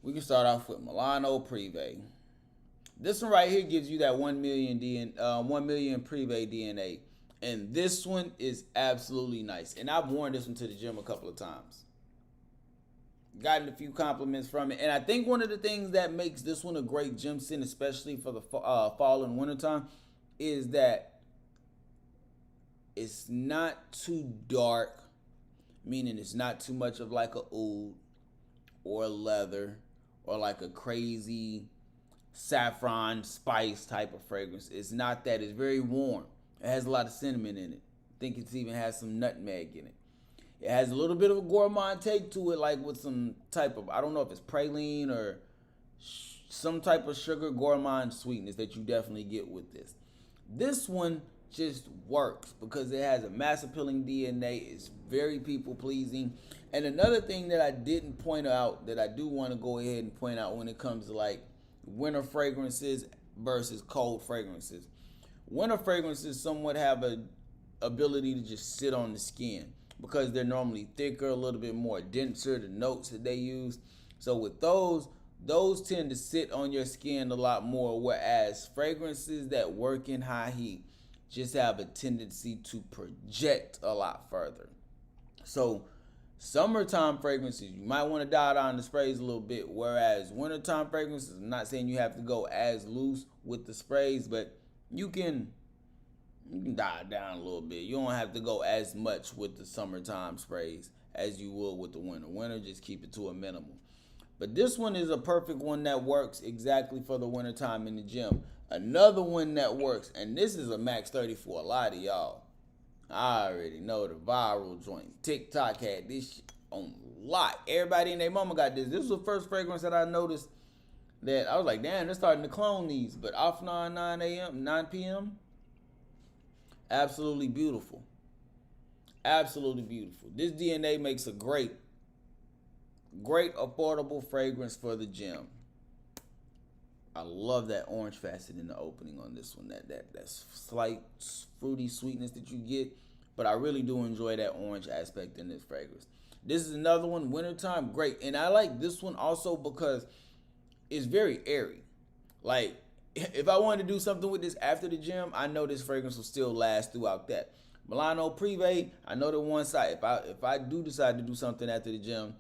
we can start off with Milano Privé. This one right here gives you that 1 million Privé DNA. And this one is absolutely nice. And I've worn this one to the gym a couple of times. Gotten a few compliments from it. And I think one of the things that makes this one a great gym scent, especially for the fall and winter time, is that it's not too dark, meaning it's not too much of like a oud or leather or like a crazy saffron spice type of fragrance. It's not that. It's very warm. It has a lot of cinnamon in it. I think it even has some nutmeg in it. It has a little bit of a gourmand take to it, like with some type of, I don't know if it's praline or some type of sugar gourmand sweetness that you definitely get with this. This one just works because it has a mass appealing DNA. It's very people pleasing. And another thing that I didn't point out that I do want to go ahead and point out when it comes to like winter fragrances versus cold fragrances. Winter fragrances somewhat have a ability to just sit on the skin because they're normally thicker, a little bit more denser, the notes that they use. So with those tend to sit on your skin a lot more, whereas fragrances that work in high heat just have a tendency to project a lot further. So summertime fragrances, you might want to dial down the sprays a little bit, whereas wintertime fragrances, I'm not saying you have to go as loose with the sprays, but you can dial down a little bit. You don't have to go as much with the summertime sprays as you will with the winter. Winter, just keep it to a minimum. But this one is a perfect one that works exactly for the wintertime in the gym. Another one that works, and this is a max 30 for a lot of y'all. I already know the viral joint. TikTok had this shit on a lot. Everybody and their mama got this. This was the first fragrance that I noticed that I was like, damn, they're starting to clone these. But Afnan 9 p.m., absolutely beautiful. Absolutely beautiful. This DNA makes a great affordable fragrance for the gym. I love that orange facet in the opening on this one. That slight fruity sweetness that you get. But I really do enjoy that orange aspect in this fragrance. This is another one, wintertime, great. And I like this one also because it's very airy. Like, if I wanted to do something with this after the gym, I know this fragrance will still last throughout that. Milano Privé, I know the one side. If I do decide to do something after the gym,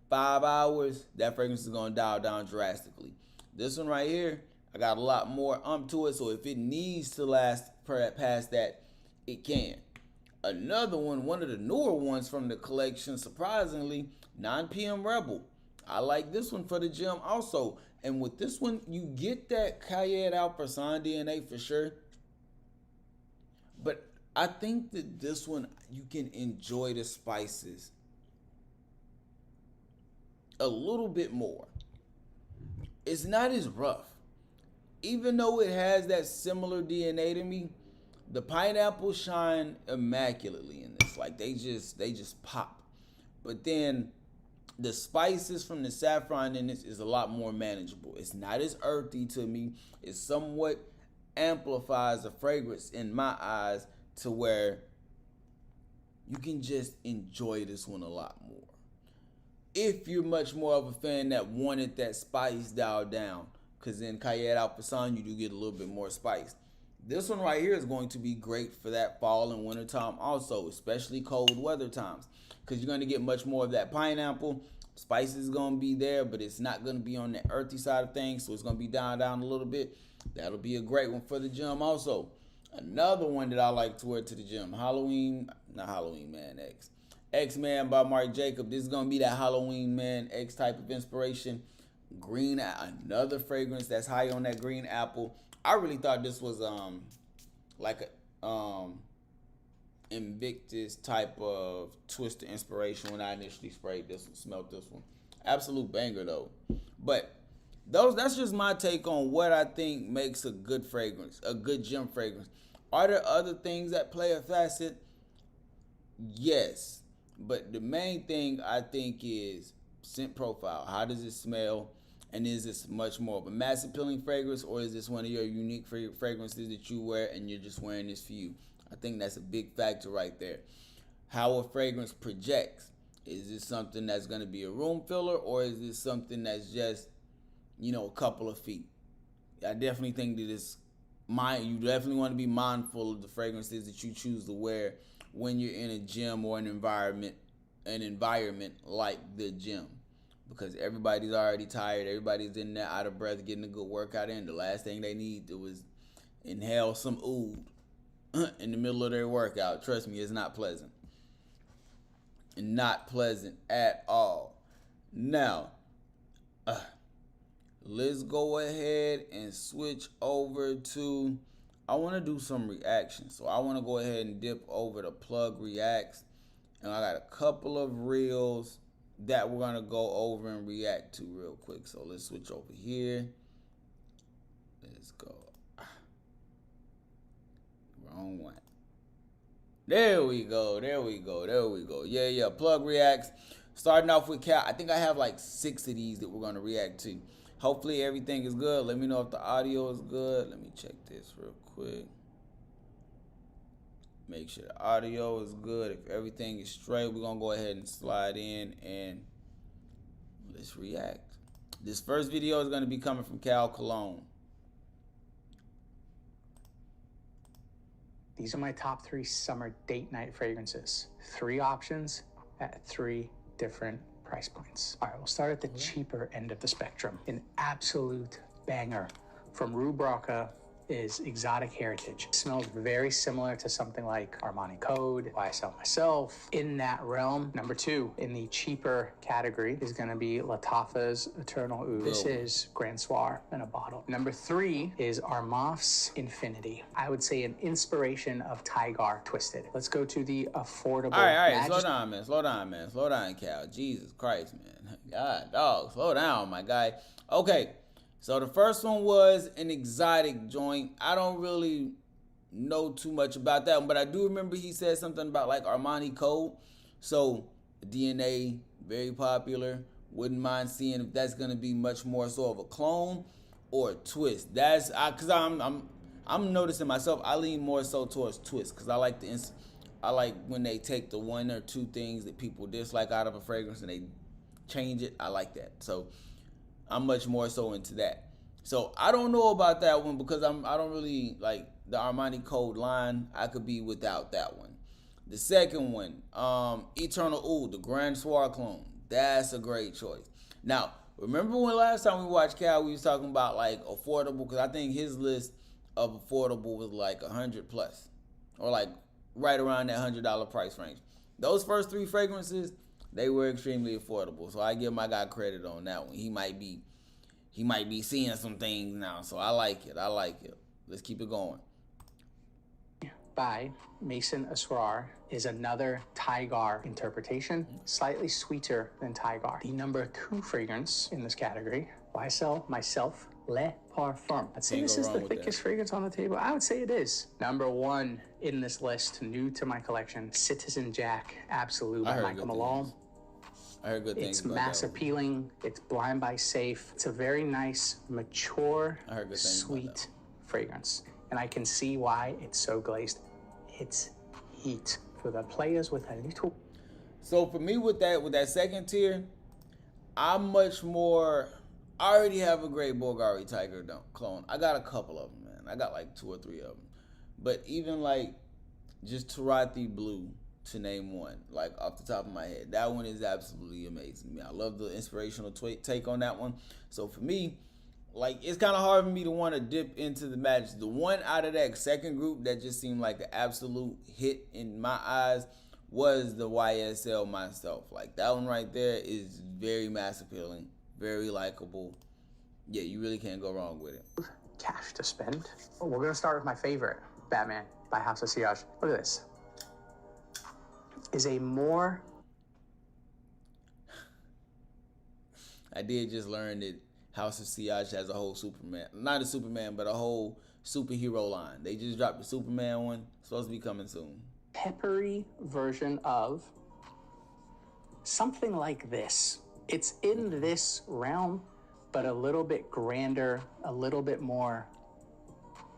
5 hours, that fragrance is gonna dial down drastically. This one right here, I got a lot more to it, so if it needs to last past that, it can. Another one of the newer ones from the collection, surprisingly, 9 p.m. Rebel. I like this one for the gym also. And with this one, you get that Cayenne Al Person DNA for sure. But I think that this one, you can enjoy the spices a little bit more. It's not as rough. Even though it has that similar DNA to me, the pineapple shine immaculately in this. Like they just pop. But then the spices from the saffron in this is a lot more manageable. It's not as earthy to me. It somewhat amplifies the fragrance in my eyes to where you can just enjoy this one a lot more. If you're much more of a fan that wanted that spice dialed down, because in Cayenne Al Person you do get a little bit more spice. This one right here is going to be great for that fall and winter time also, especially cold weather times, because you're going to get much more of that pineapple. Spice is going to be there, but it's not going to be on the earthy side of things, so it's going to be down a little bit. That'll be a great one for the gym also. Another one that I like to wear to the gym, X-Man by Marc Jacob. This is going to be that Halloween Man X type of inspiration. Green, another fragrance that's high on that green apple. I really thought this was like a Invictus type of twister inspiration when I initially sprayed this one, smelled this one. Absolute banger though. But that's just my take on what I think makes a good fragrance, a good gym fragrance. Are there other things that play a facet? Yes. But the main thing I think is scent profile. How does it smell? And is this much more of a mass appealing fragrance, or is this one of your unique fragrances that you wear and you're just wearing this for you? I think that's a big factor right there. How a fragrance projects. Is this something that's going to be a room filler, or is this something that's just, a couple of feet? I definitely think that you definitely want to be mindful of the fragrances that you choose to wear when you're in a gym or an environment like the gym. Because everybody's already tired, everybody's in there out of breath, getting a good workout in. The last thing they need was inhale some oud in the middle of their workout. Trust me, it's not pleasant. Not pleasant at all. Now, let's go ahead and switch over to, I want to do some reactions. So I want to go ahead and dip over to Plug Reacts. And I got a couple of reels that we're going to go over and react to real quick. So let's switch over here. Let's go. Wrong one. There we go. Yeah. Plug Reacts. Starting off with Cal. I think I have like 6 of these that we're going to react to. Hopefully everything is good. Let me know if the audio is good. Let me check this real quick. Make sure the audio is good. If everything is straight, we're going to go ahead and slide in and let's react. This first video is going to be coming from Cal Cologne. These are my top 3 summer date night fragrances. 3 options at 3 different price points. All right, we'll start at the cheaper end of the spectrum. An absolute banger from Rue Braca is Exotic Heritage. It smells very similar to something like Armani Code, YSL Myself. In that realm, number 2 in the cheaper category is going to be Lattafa's Eternal Oud. This is Grand Soir in a bottle. Number 3 is Armaf's Infinity. I would say an inspiration of Tygar Twisted. Let's go to the affordable. All right, slow down, Cal. Jesus Christ, man. God, dog, slow down, my guy. Okay. So the first one was an exotic joint. I don't really know too much about that one, but I do remember he said something about like Armani Code. So DNA, very popular. Wouldn't mind seeing if that's gonna be much more so of a clone or a twist. Cause I'm noticing myself. I lean more so towards twist because I like the I like when they take the one or two things that people dislike out of a fragrance and they change it. I like that. So I'm much more so into that. So I don't know about that one because I don't really like the Armani Code line. I could be without that one. The second one, Eternal Oud, the Grand Soir clone. That's a great choice. Now, remember when last time we watched Cal, we was talking about like affordable, because I think his list of affordable was like 100 plus, or like right around that $100 price range. Those first three fragrances, they were extremely affordable. So I give my guy credit on that one. He might be seeing some things now. So I like it. Let's keep it going. By Mason Asrar is another Tigar interpretation, slightly sweeter than Tigar. The number 2 fragrance in this category, YSL Myself Le Parfum. I'd say this is the thickest fragrance on the table. I would say it is. Number 1 in this list, new to my collection, Citizen Jack Absolute by Michael Malone. I heard good things. It's mass appealing. It's blind buy safe. It's a very nice, mature, sweet fragrance. And I can see why it's so glazed. It's heat for the players with a little. So for me with that second tier, I'm much more. I already have a great Bulgari Tiger clone. I got a couple of them, man. I got like 2 or 3 of them. But even like just Tarati Blue, to name one, like off the top of my head, that one is absolutely amazing. I love the inspirational take on that one. So for me, like, it's kind of hard for me to want to dip into the match. The one out of that second group that just seemed like the absolute hit in my eyes was the YSL Myself. Like, that one right there is very mass appealing, very likable. Yeah, you really can't go wrong with it. Cash to spend. Oh, we're gonna start with my favorite, Batman by House of Sillage. Look at this. Is a more. I did just learn that House of Sillage has a whole Superman, not a Superman, but a whole superhero line. They just dropped the Superman one. It's supposed to be coming soon. Peppery version of something like this. It's in this realm, but a little bit grander, a little bit more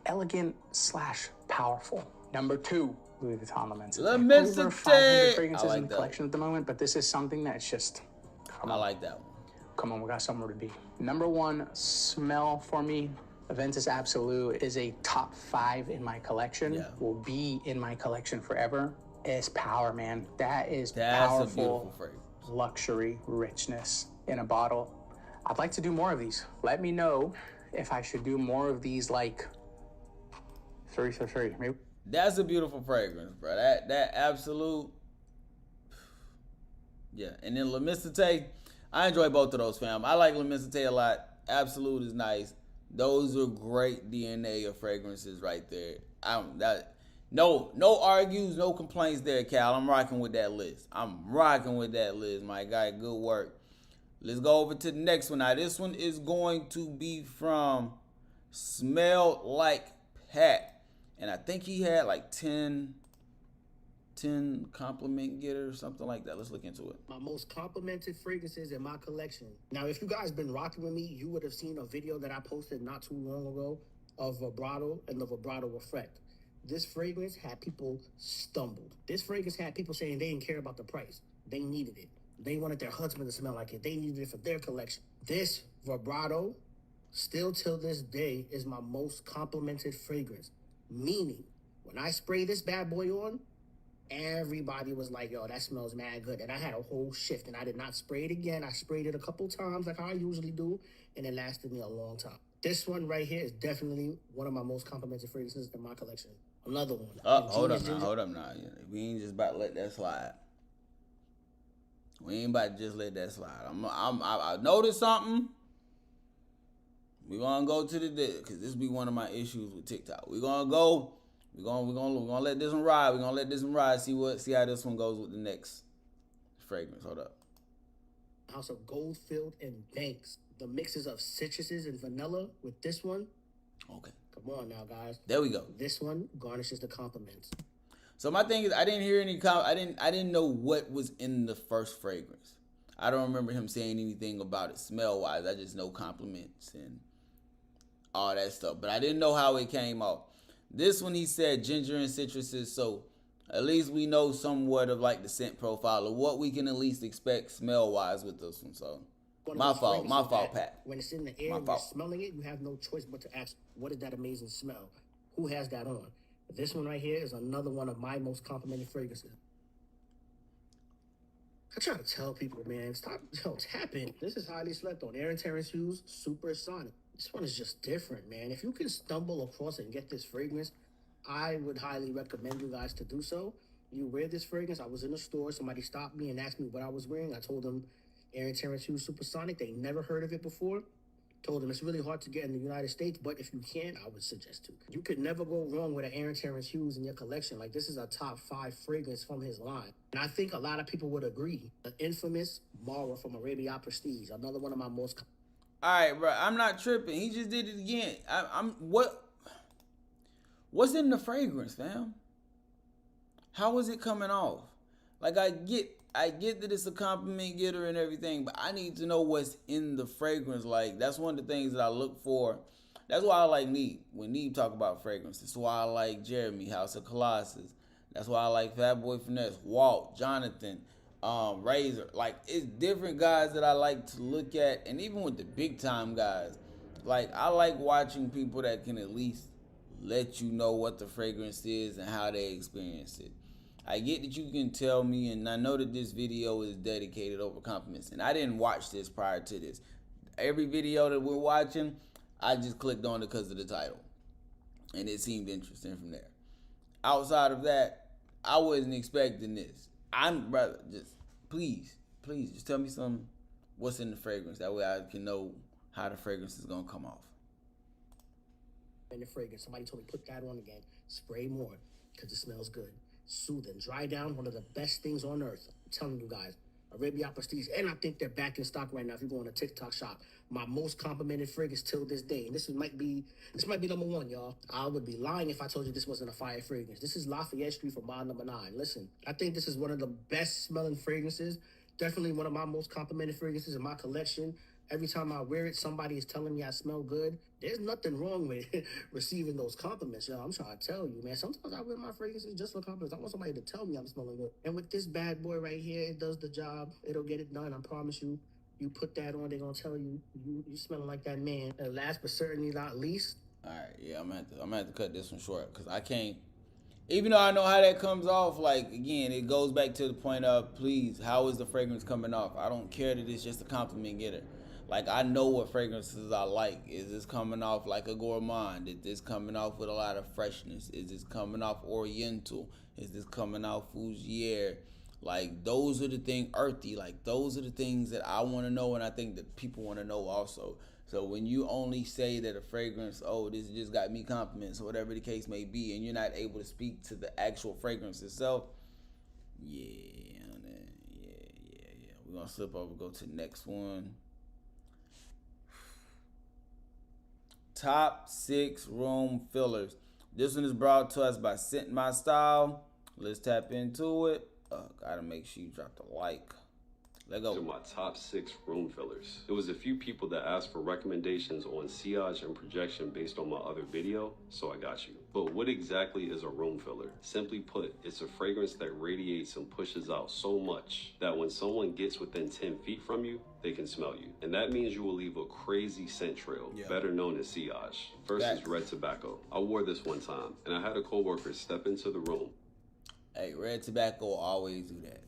elegant / powerful. Number 2, Louis Vuitton L'immensité. Over 500 fragrances in the collection at the moment, but this is something that's just. I like that one. Come on, we got somewhere to be. Number 1 smell for me, Aventus Absolute, is a top 5 in my collection. Yeah. Will be in my collection forever. It's power, man. That's powerful, a beautiful fragrance. Luxury, richness in a bottle. I'd like to do more of these. Let me know if I should do more of these, like 3 for 3. Maybe. That's a beautiful fragrance, bro. That Absolute. Yeah, and then L'immensité. I enjoy both of those, fam. I like L'immensité a lot. Absolute is nice. Those are great DNA of fragrances right there. No argues, no complaints there, Cal. I'm rocking with that list. My guy. Good work. Let's go over to the next one. Now, this one is going to be from Smell Like Pat. And I think he had like 10 compliment getter or something like that. Let's look into it. My most complimented fragrances in my collection. Now, if you guys been rocking with me, you would have seen a video that I posted not too long ago of Vibrato and the Vibrato Effect. This fragrance had people stumbled. This fragrance had people saying they didn't care about the price. They needed it. They wanted their husband to smell like it. They needed it for their collection. This Vibrato, still till this day, is my most complimented fragrance. Meaning, when I spray this bad boy on, everybody was like, yo, that smells mad good. And I had a whole shift, and I did not spray it again. I sprayed it a couple times like I usually do, and it lasted me a long time. This one right here is definitely one of my most complimented fragrances in my collection. Another one. Hold up now. We ain't just about to let that slide. We ain't about to just let that slide. I noticed something. We're gonna go to because this be one of my issues with TikTok. We're gonna let this one ride. We're gonna let this one ride. See how this one goes with the next fragrance. Hold up. House of Goldfield and Banks. The mixes of citruses and vanilla with this one. Okay. Come on now, guys. There we go. This one garnishes the compliments. So my thing is, I didn't hear any. I didn't know what was in the first fragrance. I don't remember him saying anything about it smell wise. I just know compliments and all that stuff. But I didn't know how it came off. This one he said ginger and citruses. So At least we know somewhat of like the scent profile of what we can at least expect smell wise with this one. So my fault, Pat. When it's in the air and you're smelling it, you have no choice but to ask, what is that amazing smell? Who has that on? This one right here is another one of my most complimented fragrances. I try to tell people, man, tap in. This is highly slept on. Aaron Terrence Hughes, Supersonic. This one is just different, man. If you can stumble across and get this fragrance, I would highly recommend you guys to do so. You wear this fragrance. I was in a store. Somebody stopped me and asked me what I was wearing. I told them Aaron Terrence Hughes Supersonic. They never heard of it before. Told them it's really hard to get in the United States, but if you can, I would suggest to. You could never go wrong with an Aaron Terrence Hughes in your collection. Like, this is a top 5 fragrance from his line. And I think a lot of people would agree. The infamous Mara from Arabia Prestige, another one of my most... All right, bro. I'm not tripping. He just did it again. What's in the fragrance, fam? How is it coming off? Like, I get that it's a compliment getter and everything, but I need to know what's in the fragrance. Like, that's one of the things that I look for. That's why I like Neeb. When Neeb talk about fragrance, that's why I like Jeremy, House of Colossus. That's why I like Fatboy Finesse, Walt, Jonathan, Razor. Like, it's different guys that I like to look at, and even with the big time guys, like, I like watching people that can at least let you know what the fragrance is and how they experience it. I get that you can tell me, and I know that this video is dedicated over compliments, and I didn't watch this prior to this. Every video that we're watching, I just clicked on it because of the title, and it seemed interesting from there. Outside of that, I wasn't expecting this. Brother, just please, just tell me what's in the fragrance. That way I can know how the fragrance is gonna come off. In the fragrance, somebody told me put that on again. Spray more because it smells good. Soothing, dry down, one of the best things on earth. I'm telling you guys, Arabia Prestige, and I think they're back in stock right now. If you go on a TikTok shop, my most complimented fragrance till this day, and this might be number 1, y'all. I would be lying if I told you this wasn't a fire fragrance. This is Lafayette Street from mile number 9. Listen, I think this is one of the best smelling fragrances. Definitely one of my most complimented fragrances in my collection. Every time I wear it, somebody is telling me I smell good. There's nothing wrong with receiving those compliments, y'all. I'm trying to tell you, man. Sometimes I wear my fragrances just for compliments. I want somebody to tell me I'm smelling good. And with this bad boy right here, it does the job. It'll get it done. I promise you. You put that on, they're gonna tell you you smelling like that man. And last but certainly not least. All right, yeah, I'm gonna have to cut this one short because I can't. Even though I know how that comes off, like, again, it goes back to the point of, please, how is the fragrance coming off? I don't care that it's just a compliment getter. Like, I know what fragrances I like. Is this coming off like a gourmand? Is this coming off with a lot of freshness? Is this coming off oriental? Is this coming off Fougere? Like, those are the things, earthy. Like, those are the things that I want to know, and I think that people want to know also. So when you only say that a fragrance, oh, this just got me compliments, or whatever the case may be, and you're not able to speak to the actual fragrance itself, yeah. We're going to slip over, go to the next one. Top 6 room fillers. This one is brought to us by Scent My Style. Let's tap into it. Gotta make sure you drop the like. Let go. These are my top 6 room fillers. There was a few people that asked for recommendations on sillage and projection based on my other video, so I got you. But what exactly is a room filler? Simply put, it's a fragrance that radiates and pushes out so much that when someone gets within 10 feet from you, they can smell you. And that means you will leave a crazy scent trail, better known as sillage. First is red tobacco. I wore this one time, and I had a coworker step into the room. Hey, red tobacco always do that.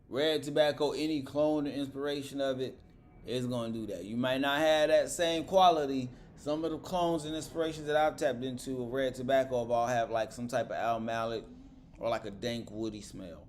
Red tobacco, any clone or inspiration of it is going to do that. You might not have that same quality. Some of the clones and inspirations that I've tapped into of red tobacco have all have like some type of Al Malik or like a dank woody smell.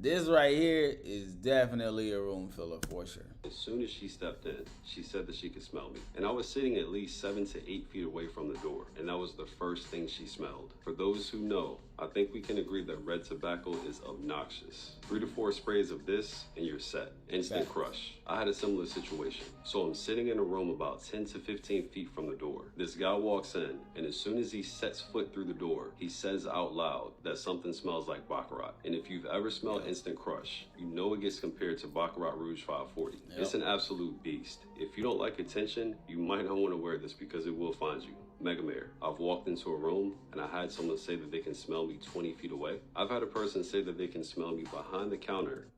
This right here is definitely a room filler for sure. As soon as she stepped in, she said that she could smell me. And I was sitting at least 7 to 8 feet away from the door, and that was the first thing she smelled. For those who know, I think we can agree that red tobacco is obnoxious. 3 to 4 sprays of this and you're set. Instant crush. I had a similar situation. So I'm sitting in a room about 10 to 15 feet from the door. This guy walks in, and as soon as he sets foot through the door, he says out loud that something smells like Baccarat. And if you've ever smelled Instant Crush, you know it gets compared to Baccarat Rouge 540. It's an absolute beast. If you don't like attention, you might not want to wear this because it will find you. Megamare. I've walked into a room and I had someone say that they can smell me 20 feet away. I've had a person say that they can smell me behind the counter.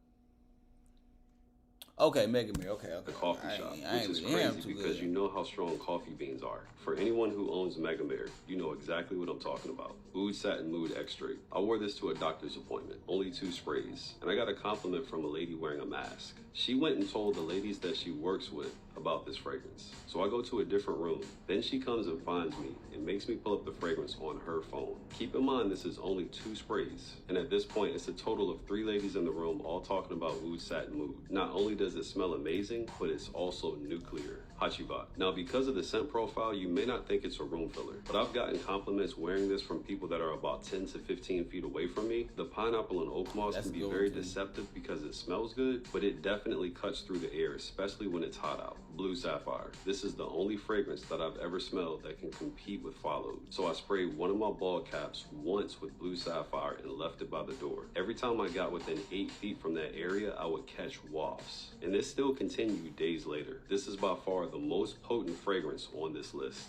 Okay, Megamare. Okay. The coffee shop, I which is really am crazy too because good. you know how strong coffee beans are. For anyone who owns Megamare, you know exactly what I'm talking about. Oud Satin Mood Extrait. I wore this to a doctor's appointment, only 2 sprays, and I got a compliment from a lady wearing a mask. She went and told the ladies that she works with about this fragrance. So I go to a different room. Then she comes and finds me and makes me pull up the fragrance on her phone. Keep in mind this is only 2 sprays. And at this point, it's a total of 3 ladies in the room all talking about Oud Satin Mood. Not only does it smell amazing, but it's also nuclear. Hachibat. Now, because of the scent profile, you may not think it's a room filler, but I've gotten compliments wearing this from people that are about 10 to 15 feet away from me. The pineapple and oak moss can be very deceptive because it smells good, but it definitely cuts through the air, especially when it's hot out. Blue Sapphire. This is the only fragrance that I've ever smelled that can compete with Followed. So I sprayed one of my bald caps once with Blue Sapphire and left it by the door. Every time I got within 8 feet from that area, I would catch wafts. And this still continued days later. This is by far the most potent fragrance on this list.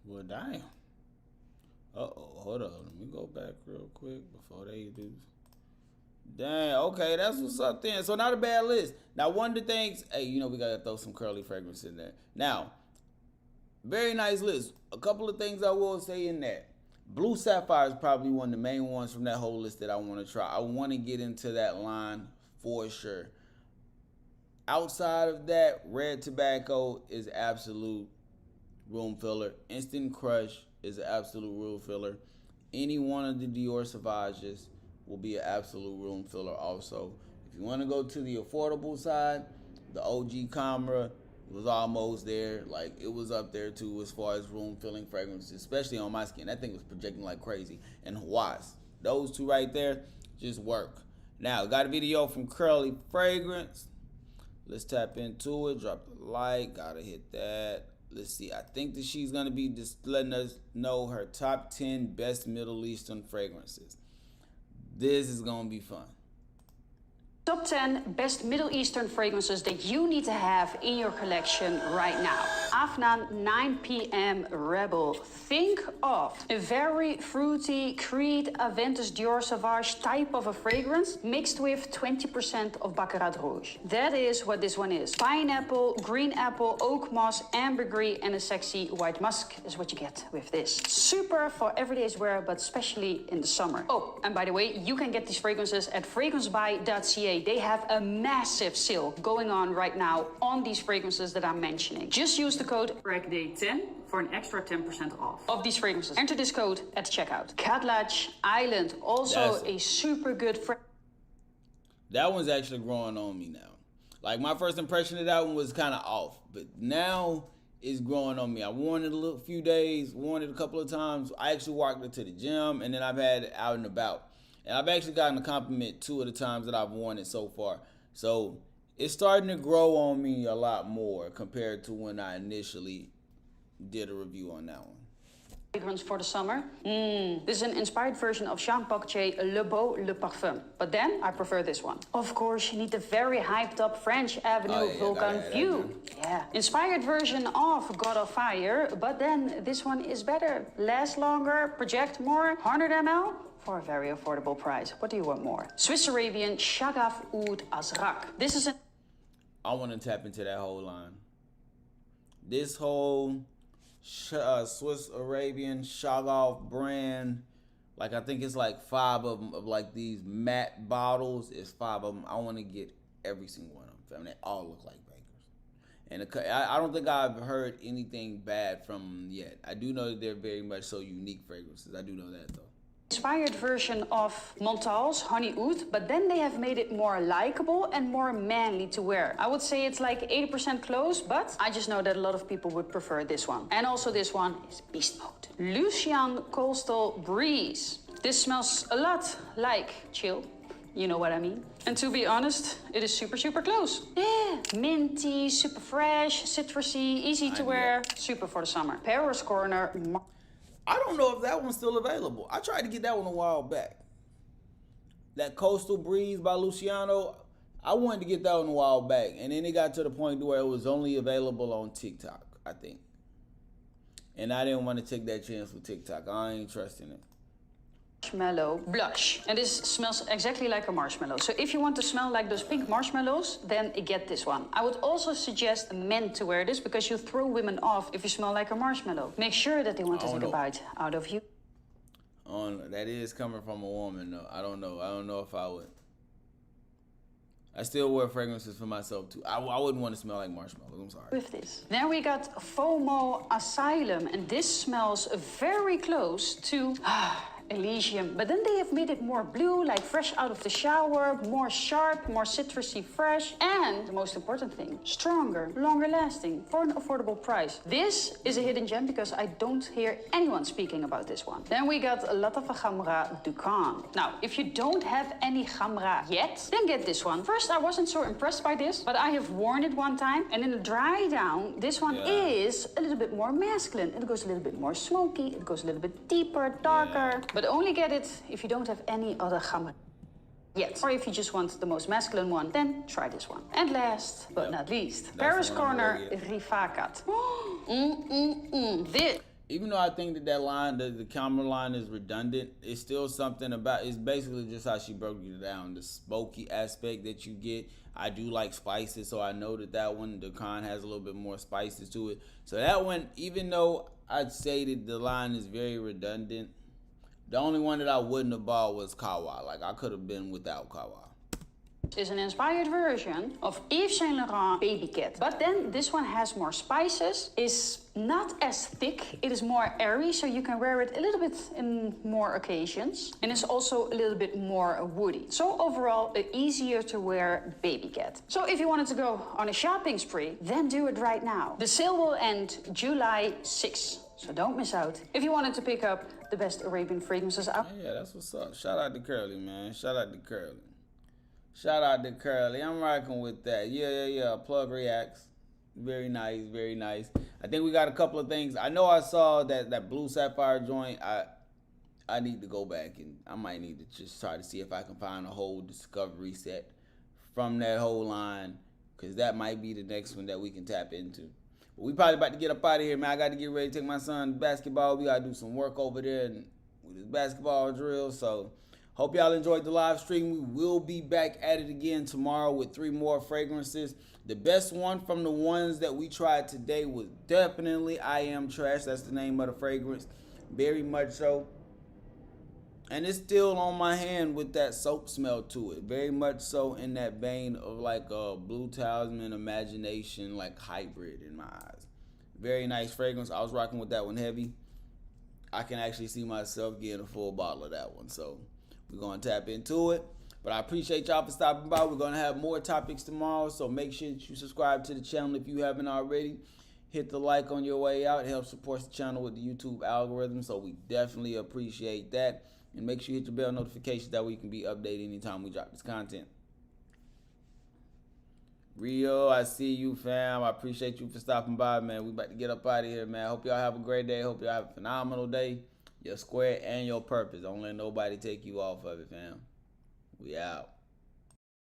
Well, damn. Hold on. Let me go back real quick before they do. Dang, okay, that's what's up then. So not a bad list. Now, one of the things, hey, you know we gotta throw some curly fragrance in there. Now, very nice list. A couple of things I will say in that. Blue Sapphire is probably one of the main ones from that whole list that I want to try. I want to get into that line for sure. Outside of that, Red Tobacco is absolute room filler. Instant Crush is an absolute room filler. Any one of the Dior Sauvages will be an absolute room filler also. If you want to go to the affordable side, the OG Camera was almost there. Like, it was up there too as far as room filling fragrances, especially on my skin. That thing was projecting like crazy. And Hawaii. Those 2 right there just work. Now, got a video from Curly Fragrance. Let's tap into it. Drop the like. Gotta hit that. Let's see. I think that she's going to be just letting us know her top 10 best Middle Eastern fragrances. This is going to be fun. Top 10 best Middle Eastern fragrances that you need to have in your collection right now. Afnan 9 p.m. Rebel. Think of a very fruity Creed Aventus Dior Sauvage type of a fragrance mixed with 20% of Baccarat Rouge. That is what this one is. Pineapple, green apple, oak moss, ambergris, and a sexy white musk is what you get with this. Super for everyday's wear, but especially in the summer. Oh, and by the way, you can get these fragrances at fragrancebuy.ca. They have a massive sale going on right now on these fragrances that I'm mentioning. Just use the code BREAKDAY10 for an extra 10% off of these fragrances. Enter this code at checkout. Kadlaj Island, also a super good fragrance. That one's actually growing on me now. Like, my first impression of that one was kind of off, but now it's growing on me. I worn it a few days, worn it a couple of times. I actually walked it to the gym, and then I've had it out and about. And I've actually gotten a compliment 2 of the times that I've worn it so far. So it's starting to grow on me a lot more compared to when I initially did a review on that one. Fragrance for the summer. This is an inspired version of Jean Paul Gaultier Le Beau Le Parfum. But then I prefer this one. Of course, you need the very hyped up French Avenue Vulcan View. Yeah. Inspired version of God of Fire. But then this one is better. Lasts longer, project more, 100 ml. For a very affordable price. What do you want more? Swiss Arabian Shagaf Oud Azrak. This is I want to tap into that whole line. This whole Swiss Arabian Shagaf brand, like, I think it's like 5 of them, of like these matte bottles. It's 5 of them. I want to get every single one of them. They all look like bangers. And I don't think I've heard anything bad from them yet. I do know that they're very much so unique fragrances. I do know that though. Inspired version of Montal's Honey Oud, but then they have made it more likable and more manly to wear. I would say it's like 80% close, but I just know that a lot of people would prefer this one. And also this one is Beast Mode. Lucian Coastal Breeze. This smells a lot like chill. You know what I mean? And to be honest, it is super, super close. Yeah. Minty, super fresh, citrusy, easy to wear. Super for the summer. Paris Corner. I don't know if that one's still available. I tried to get that one a while back. That Coastal Breeze by Luciano, I wanted to get that one a while back. And then it got to the point where it was only available on TikTok, I think. And I didn't want to take that chance with TikTok. I ain't trusting it. Marshmallow blush, and this smells exactly like a marshmallow. So if you want to smell like those pink marshmallows, then get this one. I would also suggest men to wear this because you throw women off if you smell like a marshmallow. Make sure that they want to take a bite out of you. That is coming from a woman though. I don't know if I would. I still wear fragrances for myself too. I wouldn't want to smell like marshmallows. I'm sorry. With this. Then we got FOMO Asylum, and this smells very close to Elysium, but then they have made it more blue, like fresh out of the shower, more sharp, more citrusy fresh, and the most important thing, stronger, longer lasting, for an affordable price. This is a hidden gem because I don't hear anyone speaking about this one. Then we got Latafa Gamra Ducan. Now, if you don't have any Gamra yet, then get this one. First, I wasn't so impressed by this, but I have worn it one time, and in the dry down, this one is a little bit more masculine. It goes a little bit more smoky, it goes a little bit deeper, darker. But only get it if you don't have any other Gamma yet. Or if you just want the most masculine one, then try this one. And last but not least, Paris Corner Rifakat. This. Even though I think that line, the camera line is redundant, it's still something about, it's basically just how she broke it down. The smoky aspect that you get. I do like spices, so I know that one, the con has a little bit more spices to it. So that one, even though I'd say that the line is very redundant, the only one that I wouldn't have bought was Kawa. Like, I could have been without Kawa. Is an inspired version of Yves Saint Laurent Baby Cat. But then this one has more spices, is not as thick, it is more airy, so you can wear it a little bit in more occasions. And it's also a little bit more woody. So overall, an easier to wear Baby Cat. So if you wanted to go on a shopping spree, then do it right now. The sale will end July 6th. So don't miss out. If you wanted to pick up the best Arabian fragrances out. Yeah, that's what's up. Shout out to Curly, man. Shout out to Curly. Shout out to Curly. I'm rocking with that. Yeah. Plug reacts. Very nice, very nice. I think we got a couple of things. I know I saw that blue sapphire joint. I need to go back and I might need to just try to see if I can find a whole discovery set from that whole line, because that might be the next one that we can tap into. We probably about to get up out of here, man. I got to get ready to take my son to basketball. We got to do some work over there and with his basketball drill. So hope y'all enjoyed the live stream. We will be back at it again tomorrow with 3 more fragrances. The best one from the ones that we tried today was definitely I Am Trash. That's the name of the fragrance. Very much so. And it's still on my hand with that soap smell to it. Very much so in that vein of like a Blue Talisman Imagination, like hybrid in my eyes. Very nice fragrance. I was rocking with that one heavy. I can actually see myself getting a full bottle of that one. So we're going to tap into it. But I appreciate y'all for stopping by. We're going to have more topics tomorrow. So make sure that you subscribe to the channel if you haven't already. Hit the like on your way out. It helps support the channel with the YouTube algorithm. So we definitely appreciate that. And make sure you hit your bell notifications, that way you can be updated anytime we drop this content. Rio, I see you, fam. I appreciate you for stopping by, man. We about to get up out of here, man. Hope y'all have a great day. Hope y'all have a phenomenal day. Your square and your purpose. Don't let nobody take you off of it, fam. We out.